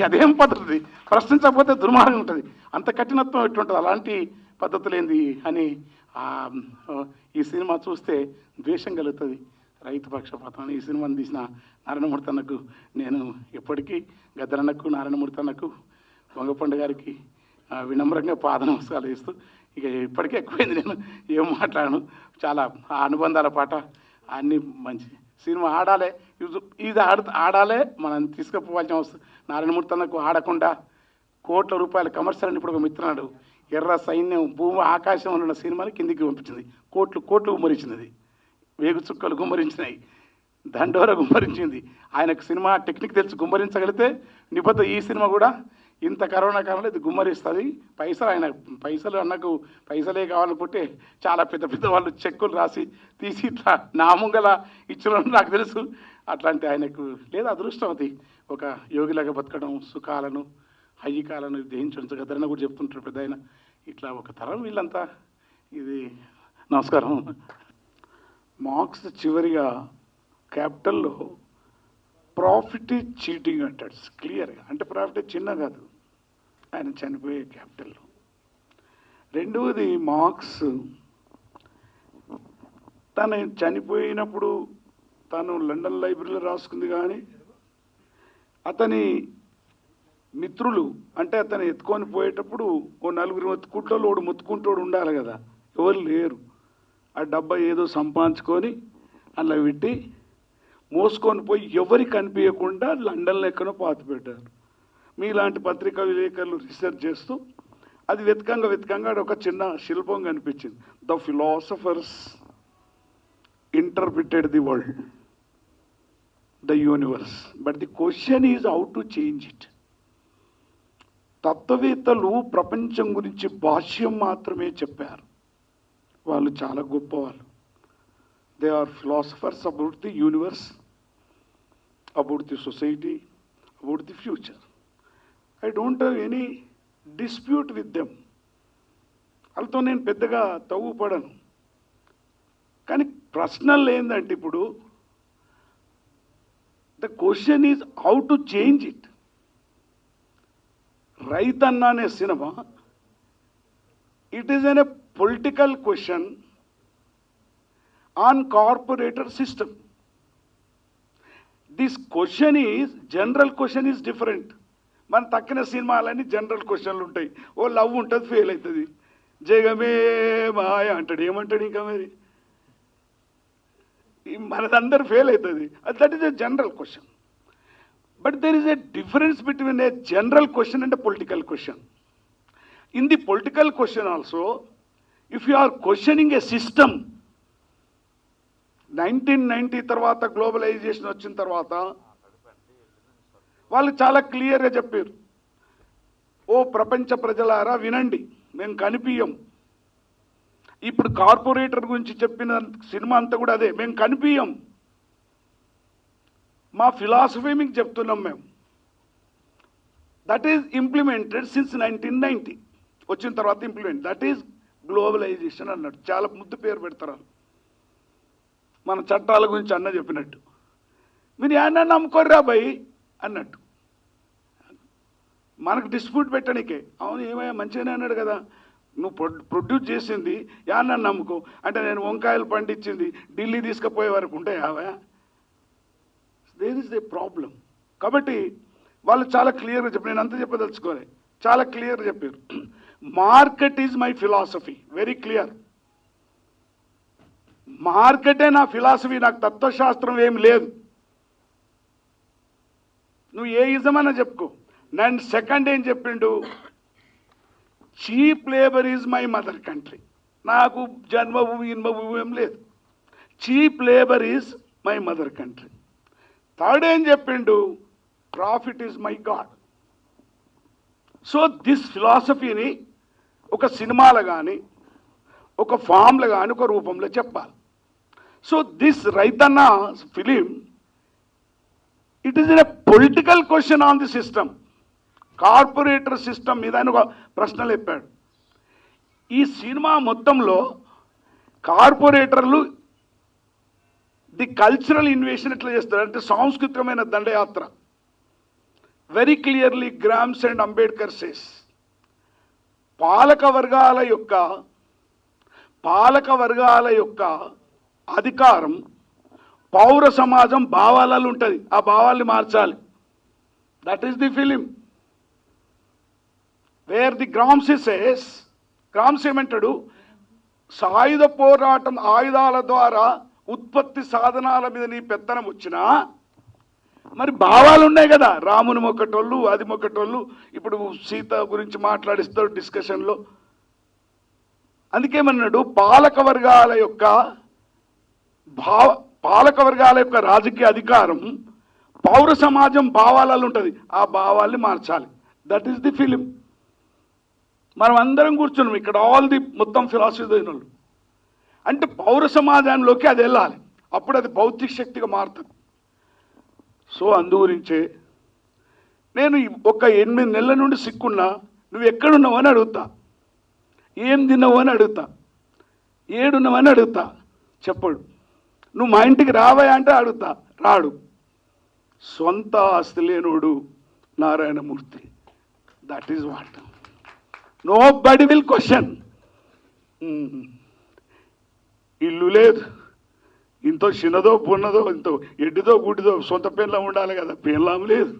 అదేం పద్ధతి? ప్రశ్నించకపోతే దుర్మార్గం ఉంటుంది. అంత కఠినత్వం ఎట్లుంటుంది? అలాంటి పద్ధతులు ఏంది అని ఈ సినిమా చూస్తే ద్వేషం కలుగుతుంది. రైతు పక్షపాతం. ఈ సినిమాని తీసిన నారాయణమూర్తి అన్నకు నేను ఎప్పటికీ, గద్దరన్నకు, నారాయణమూర్తి అన్నకు, వంగపండు గారికి వినమ్రంగా పాద నమస్కారాలు చేస్తూ, ఇక ఇప్పటికే ఎక్కువైంది, నేను ఏం మాట్లాడను. చాలా ఆ అనుబంధాల పాట అన్నీ మంచి సినిమా. ఆడాలి, ఇది ఆడాలి, మనం తీసుకుపోవాల్సిన అవసరం. నారాయణమూర్తి అన్నకు ఆడకుండా కోట్ల రూపాయల కమర్షియల్ అని ఇప్పుడు ఒక మిత్రున్నాడు, ఎర్ర సైన్యం భూమి ఆకాశంలో ఉన్న సినిమాని కిందికి పంపించింది. కోట్లు గుమ్మరించినది, వేగు చుక్కలు గుమ్మరించినాయి, దండోర గుమ్మరించింది. ఆయనకు సినిమా టెక్నిక్ తెలిసి గుమ్మరించగలిగితే నిబద్ధ ఈ సినిమా కూడా ఇంత కరోనా కాలంలో ఇది గుమ్మరిస్తుంది. పైసలు అన్నకు పైసలే కావాలనుకుంటే చాలా పెద్ద వాళ్ళు చెక్కులు రాసి తీసి ఇట్లా నాముంగల ఇచ్చిన నాకు తెలుసు. అట్లాంటి ఆయనకు లేదా అదృష్టం అది, ఒక యోగిలాగా బతకడం, సుఖాలను హయ్యికాలను దహించడం. గద్దరన్న కూడా చెప్తుంటారు పెద్ద ఆయన. ఇట్లా ఒక తరం వీళ్ళంతా. ఇది నమస్కారం. మార్క్స్ చివరిగా క్యాపిటల్లో ప్రాఫిట్ ఈజ్ చీటింగ్ అంటాడు క్లియర్గా. అంటే ప్రాఫిట్ చిన్న కాదు, ఆయన చనిపోయే క్యాపిటల్లో. రెండవది, మార్క్స్ తను చనిపోయినప్పుడు తను లండన్ లైబ్రరీలో రాసుకుంది, కానీ అతని మిత్రులు అంటే అతను ఎత్తుకొని పోయేటప్పుడు ఓ 4 మొత్తుకుంటోళ్ళు ఓడు మొత్తుకుంటోడు ఉండాలి కదా, ఎవరు లేరు. ఆ డబ్బా ఏదో సంపాదించుకొని అలా పెట్టి మోసుకొని పోయి ఎవరికి కనిపించకుండా లండన్లో ఎక్కడో పాతి పెట్టారు. మీలాంటి పత్రికా విలేకరులు రీసెర్చ్ చేస్తూ అది వెతకంగా ఒక చిన్న శిల్పం కనిపించింది. The philosophers interpreted the world, the universe, but the question is how to change it. తత్వవేత్తలు ప్రపంచం గురించి భాష్యం మాత్రమే చెప్పారు, వాళ్ళు చాలా గొప్పవాళ్ళు. They are philosophers about the universe, about the society, about the future. I don't have any dispute with them. వాళ్ళతో నేను పెద్దగా తవ్వుపడను. కానీ ప్రశ్నలు ఏంటంటే ఇప్పుడు the question is how to change it. Raithanna అనే cinema it is an a political question on corporator system. This question is general question is different. మన తక్కిన సినిమాలన్నీ జనరల్ క్వశ్చన్లు ఉంటాయి. ఓ లవ్ ఉంటుంది, ఫెయిల్ అవుతుంది, జగమే మాయ అంటాడు, ఏమంటాడు ఇంకా మరి, మనదందరూ ఫెయిల్ అవుతుంది. That is a general question. But there is a difference between a general question and a political question. In the political question also, if you are questioning a system, 1990 తర్వాత globalisation వచ్చిన తర్వాత వాళ్ళు చాలా క్లియర్గా చెప్పారు, ఓ ప్రపంచ ప్రజలారా వినండి, మేము కనిపించం. ఇప్పుడు కార్పొరేటర్ గురించి చెప్పిన సినిమా అంతా కూడా అదే, మేము కనిపించం, మా ఫిలాసఫీ మీకు చెప్తున్నాం మేము. That is implemented since 1990. వచ్చిన తర్వాత ఇంప్లిమెంట్, దట్ ఈజ్ గ్లోబలైజేషన్ అన్నాడు. చాలా ముద్దు పేరు పెడతారు మన చట్టాల గురించి అన్న చెప్పినట్టు. మీరు ఏమన్నా నమ్ముకోర్రా భయ్ అన్నట్టు, మనకు డిస్ప్యూట్ పెట్టడానికే. అవును ఏమయ్యా మంచిగానే అన్నాడు కదా, నువ్వు ప్రొడ్యూస్ చేసింది ఏమన్నా నమ్ముకో అంటే, నేను వంకాయలు పండించింది ఢిల్లీ తీసుకుపోయే వరకు ఉంటాయావా? There is the problem. కాబట్టి వాళ్ళు చాలా క్లియర్గా చెప్పారు, నేను అంతా చెప్పదలుచుకోలే, చాలా క్లియర్గా చెప్పారు. Market is my philosophy, very clear. మార్కెటే నా ఫిలాసఫీ, నాకు తత్వశాస్త్రం ఏం లేదు. నువ్వు ఏ ఇజమన్నా చెప్పుకో. నేను సెకండ్ ఏం చెప్పిండు, cheap labour is my mother country. నాకు జన్మభూమి జన్మభూమి ఏం లేదు, cheap labour is my mother country. Third ఏం చెప్పిండు, profit is my god. So this ఫిలాసఫీని ఒక సినిమాలో కానీ ఒక ఫామ్లో కానీ ఒక రూపంలో చెప్పాలి. So this Raithanna film, it is a political question on the system, corporator system మీద ఆయన ఒక ప్రశ్నలు చెప్పాడు. ఈ సినిమా మొత్తంలో కార్పొరేటర్లు ది కల్చరల్ ఇన్వేషన్ ఎట్లా చేస్తారు అంటే, సాంస్కృతికమైన దండయాత్ర. Very clearly grams and Ambedkar says, పాలక వర్గాల యొక్క అధికారం పౌర సమాజం భావాలలో ఉంటుంది, ఆ భావాల్ని మార్చాలి. That is the film. Wear the Gramsci says, Gramsci ఏమంటాడు, సాయుధ పోరాటం ఆయుధాల ద్వారా ఉత్పత్తి సాధనాల మీద నీ పెత్తనం వచ్చినా మరి భావాలు ఉన్నాయి కదా, రాముని మొక్కటోళ్ళు అది మొక్కటోళ్ళు. ఇప్పుడు సీత గురించి మాట్లాడిస్తారు డిస్కషన్లో. అందుకేమన్నాడు, పాలక వర్గాల యొక్క రాజకీయ అధికారం పౌర సమాజం భావాలలో ఉంటుంది, ఆ భావాల్ని మార్చాలి. That is the film. మనం అందరం కూర్చున్నాం ఇక్కడ, ఆల్ ది మొత్తం ఫిలాసఫీ అయిన వాళ్ళు. అంటే పౌర సమాజంలోకి అది వెళ్ళాలి, అప్పుడు అది భౌతిక శక్తిగా మారుతుంది. సో అందుగురించే నేను ఒక 8 నెలల నుండి సిక్కున్నా, నువ్వు ఎక్కడున్నావు అని అడుగుతా, ఏం తిన్నావు అని అడుగుతా, ఏడున్నావని అడుగుతా, చెప్పడు. నువ్వు మా ఇంటికి రావా అంటే అడుగుతా, రాడు. సొంత ఆస్తి లేనోడు Narayanamurthy. That is what. Nobody will question. ఇల్లు లేదు, ఇంతో చిన్నదో పున్నదో, ఇంతో ఎడ్డిదో గుడ్డిదో, సొంత పెన్లం ఉండాలి కదా, పెన్లాం లేదు,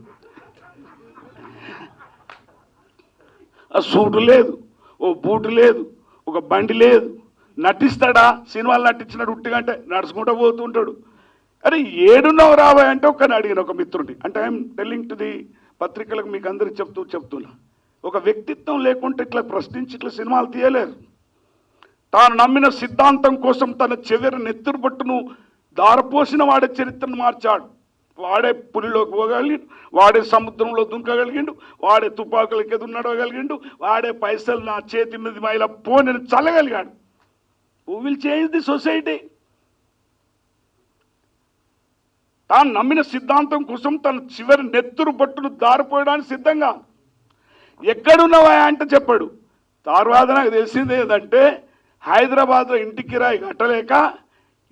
ఆ సూటు లేదు, ఓ బూటు లేదు, ఒక బండి లేదు. నటిస్తాడా? సినిమాలు నటించినాడు ఉట్టిగంటే నడుచుకుంటూ పోతుంటాడు. అరే ఏడున్నావు రాబోయ్ అంటే ఒక్కని అడిగిన ఒక మిత్రుడి. అంటే ఐఎమ్ టెల్లింగ్ టు ది పత్రికలకు మీకు అందరికి చెప్తున్నా, ఒక వ్యక్తిత్వం లేకుంటే ఇట్లా ప్రశ్నించి ఇట్లా సినిమాలు తీయలేరు. తాను నమ్మిన సిద్ధాంతం కోసం తన చివరి నెత్తురుబట్టును దారపోసిన వాడే చరిత్రను మార్చాడు. వాడే పులిలోకి పోగలిగిండు, వాడే సముద్రంలో దుంకగలిగిండు, వాడే తుపాకులకి ఎదురునడవగలిగిండు, వాడే పైసలు నా చేతి మీద మైల పోని చల్లగలిగాడు. Who will change the society? తాను నమ్మిన సిద్ధాంతం కోసం తన చివరి నెత్తురు బట్టును దారిపోయడానికి సిద్ధంగా. ఎక్కడున్నావా అంటే చెప్పాడు. తర్వాత నాకు తెలిసింది ఏంటంటే, హైదరాబాద్లో ఇంటి కిరాయి కట్టలేక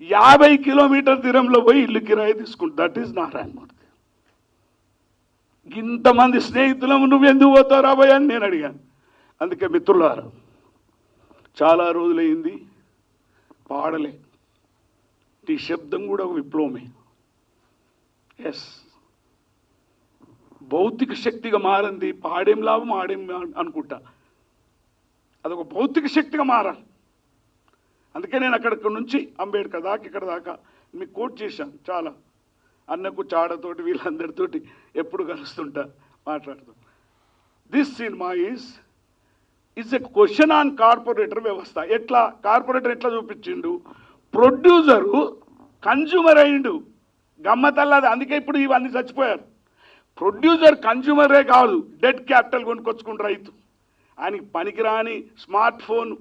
50 కిలోమీటర్ దూరంలో పోయి ఇల్లు కిరాయి తీసుకుంటు. That is Narayanamurthy. ఇంతమంది స్నేహితులము నువ్వెందుకు పోతావు రాబోయ్ అని నేను అడిగాను. అందుకే మిత్రులారా, చాలా రోజులైంది పాడలే. ఈ శబ్దం కూడా ఒక విప్లవమే. ఎస్, భౌతిక శక్తిగా మారింది. పాడేం లాభం ఆడేం అనుకుంటా, అదొక భౌతిక శక్తిగా మారాలి. అందుకే నేను అక్కడి నుంచి అంబేద్కర్ దాకా ఇక్కడ దాకా మీకు కోట్ చేశాను. చాలా అన్నకు చాడతోటి వీళ్ళందరితోటి ఎప్పుడు కలుస్తుంటా, మాట్లాడుతూ. This cinema is a question on corporator వ్యవస్థ. ఎట్లా కార్పొరేటర్ ఎట్లా చూపించిండు, ప్రొడ్యూసరు కన్జ్యూమర్ అయిండు. గమ్మతల్లాది. అందుకే ఇప్పుడు ఇవన్నీ చచ్చిపోయారు. ప్రొడ్యూసర్ కన్జ్యూమరే కాదు, డెడ్ క్యాపిటల్ కొనుక్కొచ్చుకుని రైతు. ఆయనకి పనికిరాని స్మార్ట్ ఫోన్,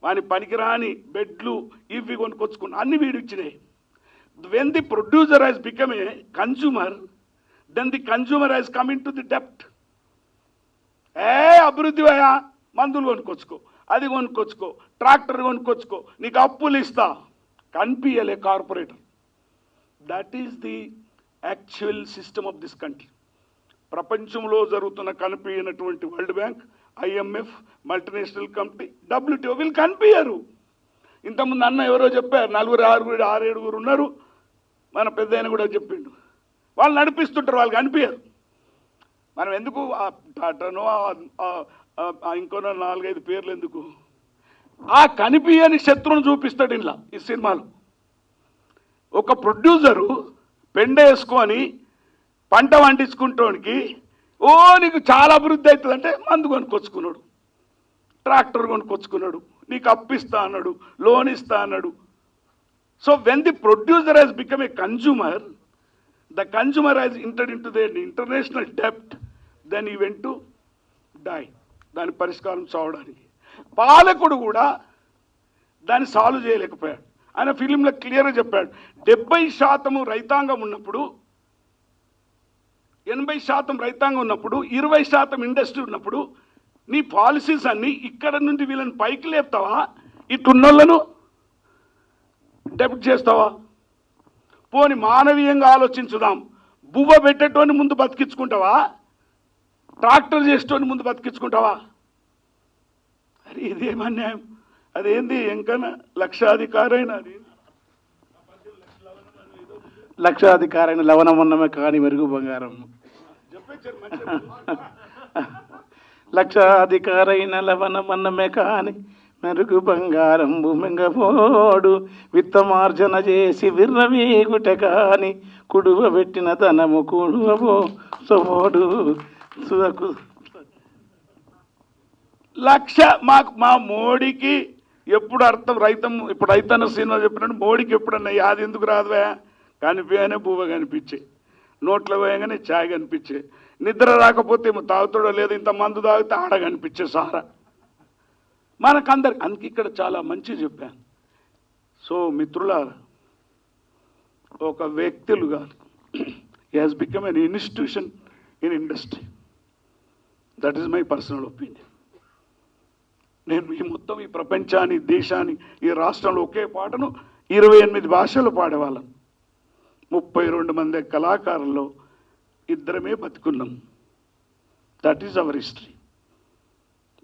వాని పనికిరాని బెడ్లు ఇవి కొనుక్కొచ్చుకుని అన్ని వీడు ఇచ్చినాయి. When the producer has become a consumer, then the consumer has come into the debt. అభివృద్ధి అయ్యా, మందులు కొనుక్కొచ్చుకో, అది కొనుక్కొచ్చుకో, ట్రాక్టర్ కొనుక్కొచ్చుకో, నీకు అప్పులు ఇస్తా, కనిపించలే corporator. That is the actual system of this country. ప్రపంచంలో జరుగుతున్న కనిపించినటువంటి world bank, IMF, multinational company, WTO వీళ్ళు కనిపించరు. ఇంతకుముందు అన్న ఎవరో చెప్పారు, 4-6 ఉన్నారు. మన పెద్ద ఆయన కూడా చెప్పిండు, వాళ్ళు నడిపిస్తుంటారు, వాళ్ళు కనిపించరు. మనం ఎందుకు టాటానో ఇంకోనో 4-5 పేర్లు ఎందుకు? ఆ కనిపించని శత్రువును చూపిస్తాడు ఇలా ఈ సినిమాలో. ఒక ప్రొడ్యూసరు పెండేసుకొని పంట పండించుకుంటానికి, ఓ నీకు చాలా అభివృద్ధి అవుతుంది అంటే మందు కొనుక్కొచ్చుకున్నాడు, ట్రాక్టర్ కొనుక్కొచ్చుకున్నాడు, నీకు అప్పిస్తా అన్నాడు, లోన్ ఇస్తా అన్నాడు. So when the producer has become a consumer, the consumer has entered into the international డెప్ట్, then he went to die. దాని పరిష్కారం చావడానికి పాలకుడు కూడా దాన్ని సాల్వ్ చేయలేకపోయాడు. ఆయన ఫిలింలో క్లియర్గా చెప్పాడు, 70% రైతాంగం ఉన్నప్పుడు, 80% రైతాంగం ఉన్నప్పుడు, 20% ఇండస్ట్రీ ఉన్నప్పుడు, నీ పాలసీస్ అన్నీ ఇక్కడ నుండి వీళ్ళని పైకి లేపుతావా, ఇటున్నోళ్ళను డెబ్ట్ చేస్తావా? పోని మానవీయంగా ఆలోచించుదాం. బువ్వ పెట్టేటోని ముందు బతికించుకుంటావా, ట్రాక్టర్ చేసేటోని ముందు బతికించుకుంటావా? అరే ఇదేమన్యాయం. అదేంది ఎంకన్నా లక్షాధికారైన, అది లక్షాధికారైన లవణమన్నమే కాని మెరుగు బంగారం. లక్షాధికారైన లవణమన్నమే కాని మెరుగు బంగారం భూమింగపోడు, విత్తమార్జన చేసి విర్రవీగుట కాని కుడువ పెట్టిన తనము కుడువబో సోడు సుదకు. లక్ష మా మోడీకి ఎప్పుడు అర్థం ఇప్పుడు రైతన్న సినిమా చెప్పినట్టు మోడీకి ఎప్పుడన్నా యాది ఎందుకు రాదువా? కనిపించగానే బువ్వ కనిపించే, నోట్లో పోయగానే ఛాయ్ కనిపించే, నిద్ర రాకపోతే ఏమో తాగుతాడో లేదు, ఇంత మందు తాగితే ఆడ కనిపించే సారా మనకందరికి. అందుకే ఇక్కడ చాలా మంచి చెప్పాను. సో మిత్రులారా, ఒక వ్యక్తులు కాదు, he has become an institution in industry. That is my personal opinion. నేను ఈ మొత్తం ఈ ప్రపంచాన్ని, దేశాన్ని, ఈ రాష్ట్రంలో ఒకే పాటను 28 భాషలు పాడేవాళ్ళం. 32 మంది కళాకారుల్లో 2 బతుకున్నాం. That is our history.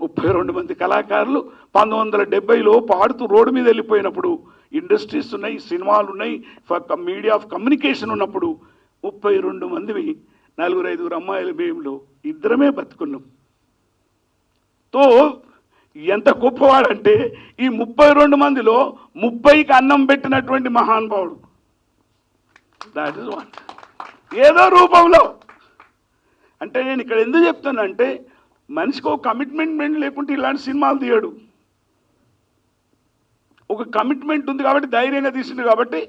32 మంది కళాకారులు 1970లో పాడుతూ రోడ్డు మీద వెళ్ళిపోయినప్పుడు, ఇండస్ట్రీస్ ఉన్నాయి, సినిమాలు ఉన్నాయి, మీడియా ఆఫ్ కమ్యూనికేషన్ ఉన్నప్పుడు 32 మందివి 4-5 అమ్మాయిల మేములో 2 బతుకున్నాం. తో ఎంత గొప్పవాడంటే ఈ 32 మందిలో 30కి అన్నం పెట్టినటువంటి మహానుభావుడు. That is one. ఏదో రూపంలో అంటే నేను ఇక్కడ ఎందుకు చెప్తానంటే, మనిషికి ఒక కమిట్మెంట్ లేకుంటే ఇలాంటి సినిమాలు తీయడు. ఒక కమిట్మెంట్ ఉంది కాబట్టి ధైర్యంగా తీసింది. కాబట్టి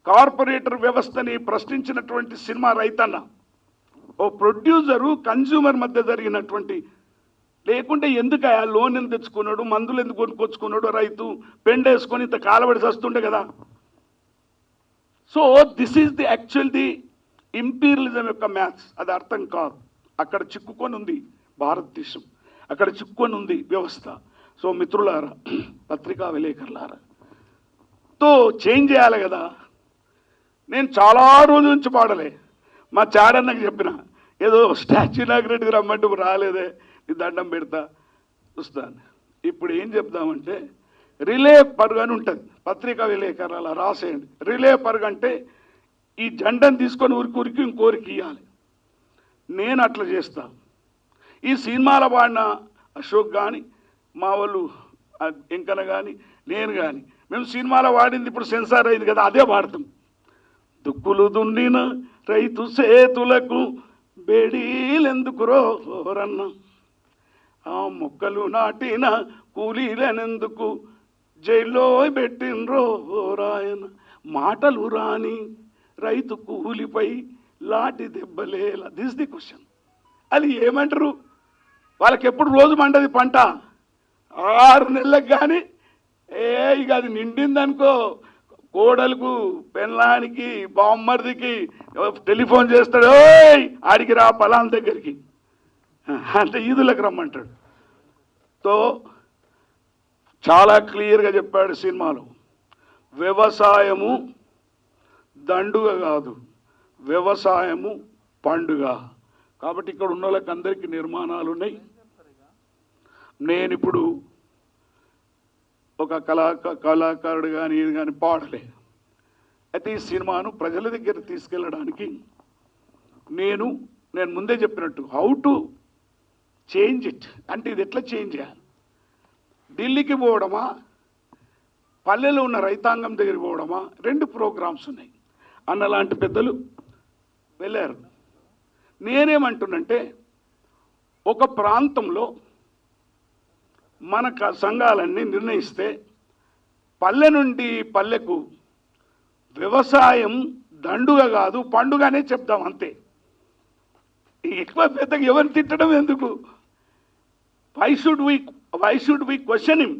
కార్పొరేటర్ వ్యవస్థని ప్రశ్నించినటువంటి సినిమా రైతన్న. ఓ ప్రొడ్యూసరు కన్జ్యూమర్ మధ్య జరిగినటువంటి, లేకుంటే ఎందుకు ఆ లోన్ ఎందుకు తెచ్చుకున్నాడు, మందులు ఎందుకు కొనుక్కొచ్చుకున్నాడు, రైతు పెండేసుకొని ఇంత కాలబడి వస్తుండే కదా. So this is the the imperialism యొక్క మ్యాథ్స్. అది అర్థం కాదు. అక్కడ చిక్కుకొని ఉంది భారతదేశం, అక్కడ చిక్కుకొని ఉంది వ్యవస్థ. సో మిత్రులారా, పత్రికా విలేకరులారా, తో చేంజ్ చేయాలి కదా. నేను చాలా రోజుల నుంచి పాడలే. మా చాడన్నకు చెప్పిన, ఏదో స్టాచ్యూ ఇనాగ్రేట్కి రమ్మంటే రాలేదే, నీ దండం పెడతా చూస్తాను. ఇప్పుడు ఏం చెప్దామంటే రిలే పరుగు అని ఉంటుంది, పత్రికా విలేకరులు అలా రాసేయండి. రిలే పరుగు అంటే ఈ జెండాను తీసుకొని ఉరికి ఇంకోరికి ఇవ్వాలి. నేను అట్లా చేస్తా. ఈ సినిమాల వాడిన అశోక్ కానీ, మా వాళ్ళు ఎంకన కానీ, నేను కానీ, మేము సినిమాలో వాడింది ఇప్పుడు సెన్సార్ అయింది కదా, అదే వాడతాం. దుక్కులు దున్నిన రైతు సేతులకు బేడీలెందుకు రోరన్న, ఆ మొక్కలు నాటిన కూలీలనెందుకు జైల్లో పెట్టినరో రాయన, మాటలు రాని రైతు కూలిపై లాటి దెబ్బలేలా. This the question. అది ఏమంటారు? వాళ్ళకి ఎప్పుడు రోజు మండది పంట, 6 నెలలకు కానీ ఇక అది నిండిందనుకో, కోడలకు పెళ్ళానికి బామ్మర్దికి టెలిఫోన్ చేస్తాడు, ఓయ్ ఆడికి రా పలాన్ దగ్గరికి అంటే ఈదులకు రమ్మంటాడు. తో చాలా క్లియర్గా చెప్పాడు సినిమాలో, వ్యవసాయము దండుగ కాదు, వ్యవసాయము పండుగ. కాబట్టి ఇక్కడ ఉన్న వాళ్ళకి అందరికీ నిర్మాణాలు ఉన్నాయి. నేను ఇప్పుడు ఒక కళాకారుడు కానీ ఇది కానీ పాడలే. అయితే ఈ సినిమాను ప్రజల దగ్గర తీసుకెళ్ళడానికి నేను ముందే చెప్పినట్టు హౌ టు చేంజ్ ఇట్ అంటే ఇది ఎట్లా చేంజ్ చేయాలి. ఢిల్లీకి పోవడమా, పల్లెలో ఉన్న రైతాంగం దగ్గరికి పోవడమా, 2 ప్రోగ్రామ్స్ ఉన్నాయి. అన్నలాంటి పెద్దలు వెళ్ళారు. నేనేమంటున్నంటే ఒక ప్రాంతంలో మన సంఘాలన్నీ నిర్ణయిస్తే పల్లె నుండి పల్లెకు వ్యవసాయం దండుగ కాదు పండుగనే చెప్దాం అంతే. ఎక్కువ పెద్దగా ఎవరిని తిట్టడం ఎందుకు? Why should we question him?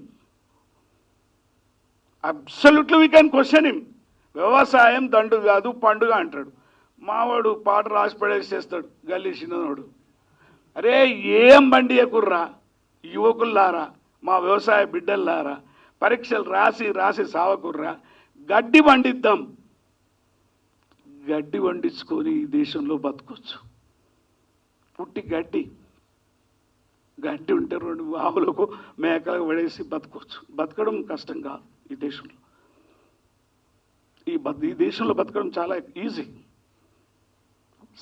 Absolutely we can question him. వ్యవసాయం దండుగ కాదు పండుగ అంటాడు. మావాడు పాట రాసి పడేసేస్తాడు గల్లీసినోడు. అరే ఏం బండి ఎక్కుర్రా యువకుల్లారా, మా వ్యవసాయ బిడ్డల్లారా, పరీక్షలు రాసి సావకుర్రా, గడ్డి పండిద్దాం. గడ్డి వండించుకొని ఈ దేశంలో బతకొచ్చు. పుట్టి గడ్డి ఉంటే 2 ఆవులకు మేకలకు పడేసి బతకొచ్చు. బతకడం కష్టం కాదు ఈ దేశంలో. ఈ దేశంలో బతకడం చాలా ఈజీ.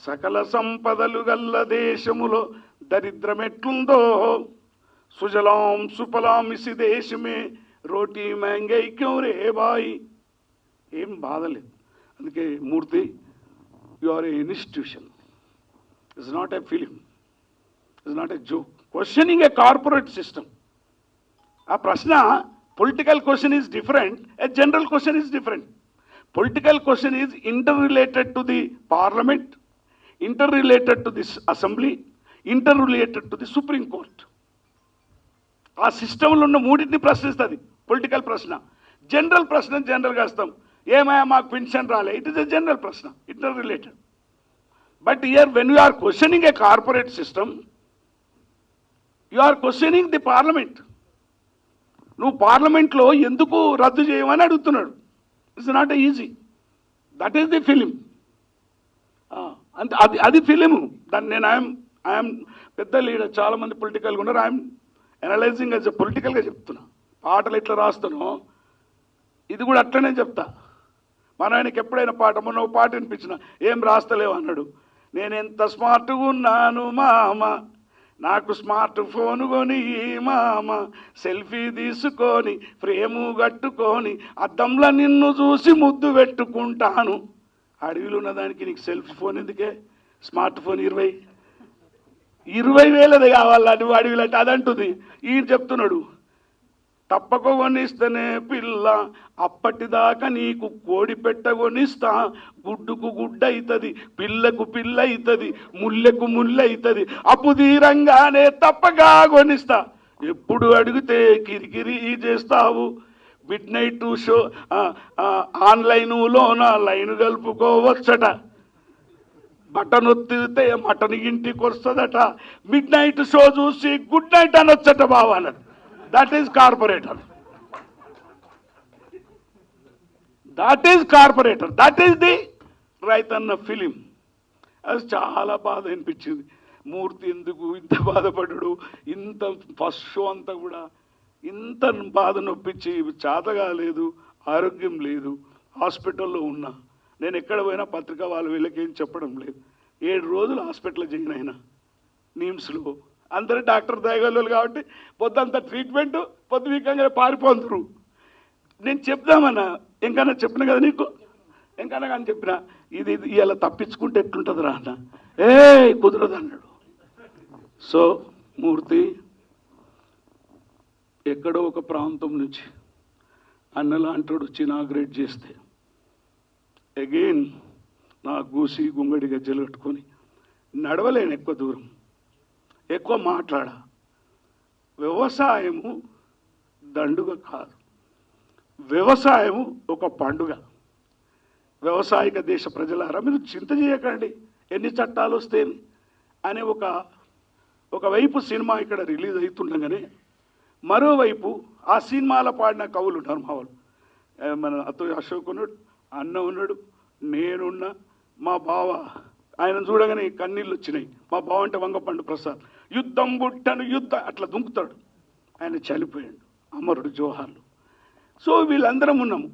సకల సంపదలు గల్ల దేశములో దరిద్రం ఎట్లుందో, సుజలాం సుఫలాం ఇసి దేశమే రోటీ మ్యాంగై క్యూ రే బాయి. ఏం బాధలేదు. అందుకే Murthy, you are a institution, it's not a film, it's not a joke. Questioning a corporate system. ఆ ప్రశ్న political question is different, a general question is different. Political question is interrelated to the parliament, interrelated to this assembly, interrelated to the Supreme Court. ఆ సిస్టంలో ఉన్న మూడింటిని ప్రశ్నిస్తుంది political ప్రశ్న. General ప్రశ్న జనరల్గా వస్తాం, ఏమయ్యా మాకు పెన్షన్ రాలే, ఇట్ ఈస్ ఎ జనరల్ ప్రశ్న, interrelated. But here when you are questioning a corporate system, you are questioning the parliament. నువ్వు పార్లమెంట్లో ఎందుకు రద్దు చేయమని అడుగుతున్నాడు. It's not easy. That is the film. అంటే అది ఫిలిము. దాన్ని నేను ఐఎమ్ పెద్ద లీడర్, చాలామంది పొలిటికల్గా ఉన్నారు. ఐఎమ్ అనలైజింగ్ యాజ్ పొలిటికల్గా చెప్తున్నా. పాటలు ఎట్లా రాస్తానో ఇది కూడా అట్లనే చెప్తా. మన ఆయనకి ఎప్పుడైనా మొన్న పాట వినిపించిన, ఏం రాస్తలేవు అన్నాడు. నేను ఎంత స్మార్ట్గా ఉన్నాను మామ, నాకు స్మార్ట్ ఫోన్ కొని మామ, సెల్ఫీ తీసుకొని ఫ్రేము కట్టుకొని అద్దంలో నిన్ను చూసి ముద్దు పెట్టుకుంటాను. అడవిలో ఉన్నదానికి నీకు సెల్ఫీ ఫోన్ ఎందుకే? స్మార్ట్ ఫోన్ 20,000 కావాలా నువ్వు అడవిలో అంటే అదంటుంది. ఈయన చెప్తున్నాడు, తప్పక కొనిస్తేనే పిల్ల, అప్పటిదాకా నీకు కోడి పెట్ట కొనిస్తా, గుడ్డుకు గుడ్డ అవుతుంది, పిల్లకు పిల్ల అవుతుంది, ముల్లెకు ముళ్ళు అవుతుంది, అప్పు తీరంగానే తప్పగా కొనిస్తా. ఎప్పుడు అడిగితే కిరికిరి చేస్తావు, మిడ్ నైట్ షో ఆన్లైన్లోన లైన్ కలుపుకోవచ్చట, బటన్ ఒత్తితే మటన్ ఇంటికి వస్తుందట, మిడ్ నైట్ షో చూసి గుడ్ నైట్ అనొచ్చట బావా అన్నది. That is corporator. That is corporator. That is the Raithanna film. అది చాలా బాధ అనిపించింది. మూర్తి ఎందుకు ఇంత బాధపడ్డాడు, ఇంత ఫస్ట్ షో అంతా కూడా ఇంత బాధ నొప్పించి చేత కాలేదు, ఆరోగ్యం లేదు, హాస్పిటల్లో ఉన్నా. నేను ఎక్కడ పోయినా పత్రిక వాళ్ళు వీళ్ళకేం చెప్పడం లేదు. 7 రోజులు హాస్పిటల్లో జాయిన్ అయినా నిమ్స్లో. అందరూ డాక్టర్ దయగలరు కాబట్టి పొద్దంతా ట్రీట్మెంట్, పొద్దు వీకంగా పారిపోతురు. నేను చెప్దామన్నా ఇంకన్నా చెప్పిన కదా నీకు, ఇంకన్నా కానీ చెప్పిన ఇది ఇలా తప్పించుకుంటే ఎట్లుంటుంది రా అన్న. కుదరదు అన్నాడు. సో మూర్తి ఎక్కడో ఒక ప్రాంతం నుంచి అన్నలాంటోడు వచ్చి ఇనాగ్రేట్ చేస్తే అగైన్ నా గూసి గుంగడి గజ్జలు కట్టుకొని నడవలేను ఎక్కువ దూరం, ఎక్కువ మాట్లాడ. వ్యవసాయము దండుగ కాదు, వ్యవసాయము ఒక పండుగ. వ్యవసాయక దేశ ప్రజలారా మీరు చింత చేయకండి ఎన్ని చట్టాలు వస్తేమి అనే ఒకవైపు సినిమా ఇక్కడ రిలీజ్ అవుతుండగానే మరోవైపు ఆ సినిమాలో పాడిన కవులు ఉన్నారు. మా వాళ్ళు మన అతో అశోక్ ఉన్నాడు, అన్న ఉన్నాడు, నేనున్నా, మా బావ ఆయన చూడగానే కన్నీళ్ళు వచ్చినాయి. మా బావ అంటే వంగపండు ప్రసాద్. యుద్ధం బుట్టను అట్లా దుంకుతాడు. ఆయన చనిపోయాడు, అమరుడు జోహార్లు. సో వీళ్ళందరం ఉన్నాము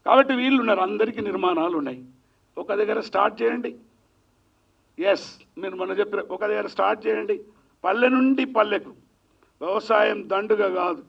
కాబట్టి వీళ్ళు ఉన్నారు, అందరికీ నిర్మాణాలు ఉన్నాయి. ఒక దగ్గర స్టార్ట్ చేయండి. ఎస్, మీరు మొన్న చెప్పారు, ఒక దగ్గర స్టార్ట్ చేయండి. పల్లె నుండి పల్లెకు వ్యవసాయం దండుగా కాదు,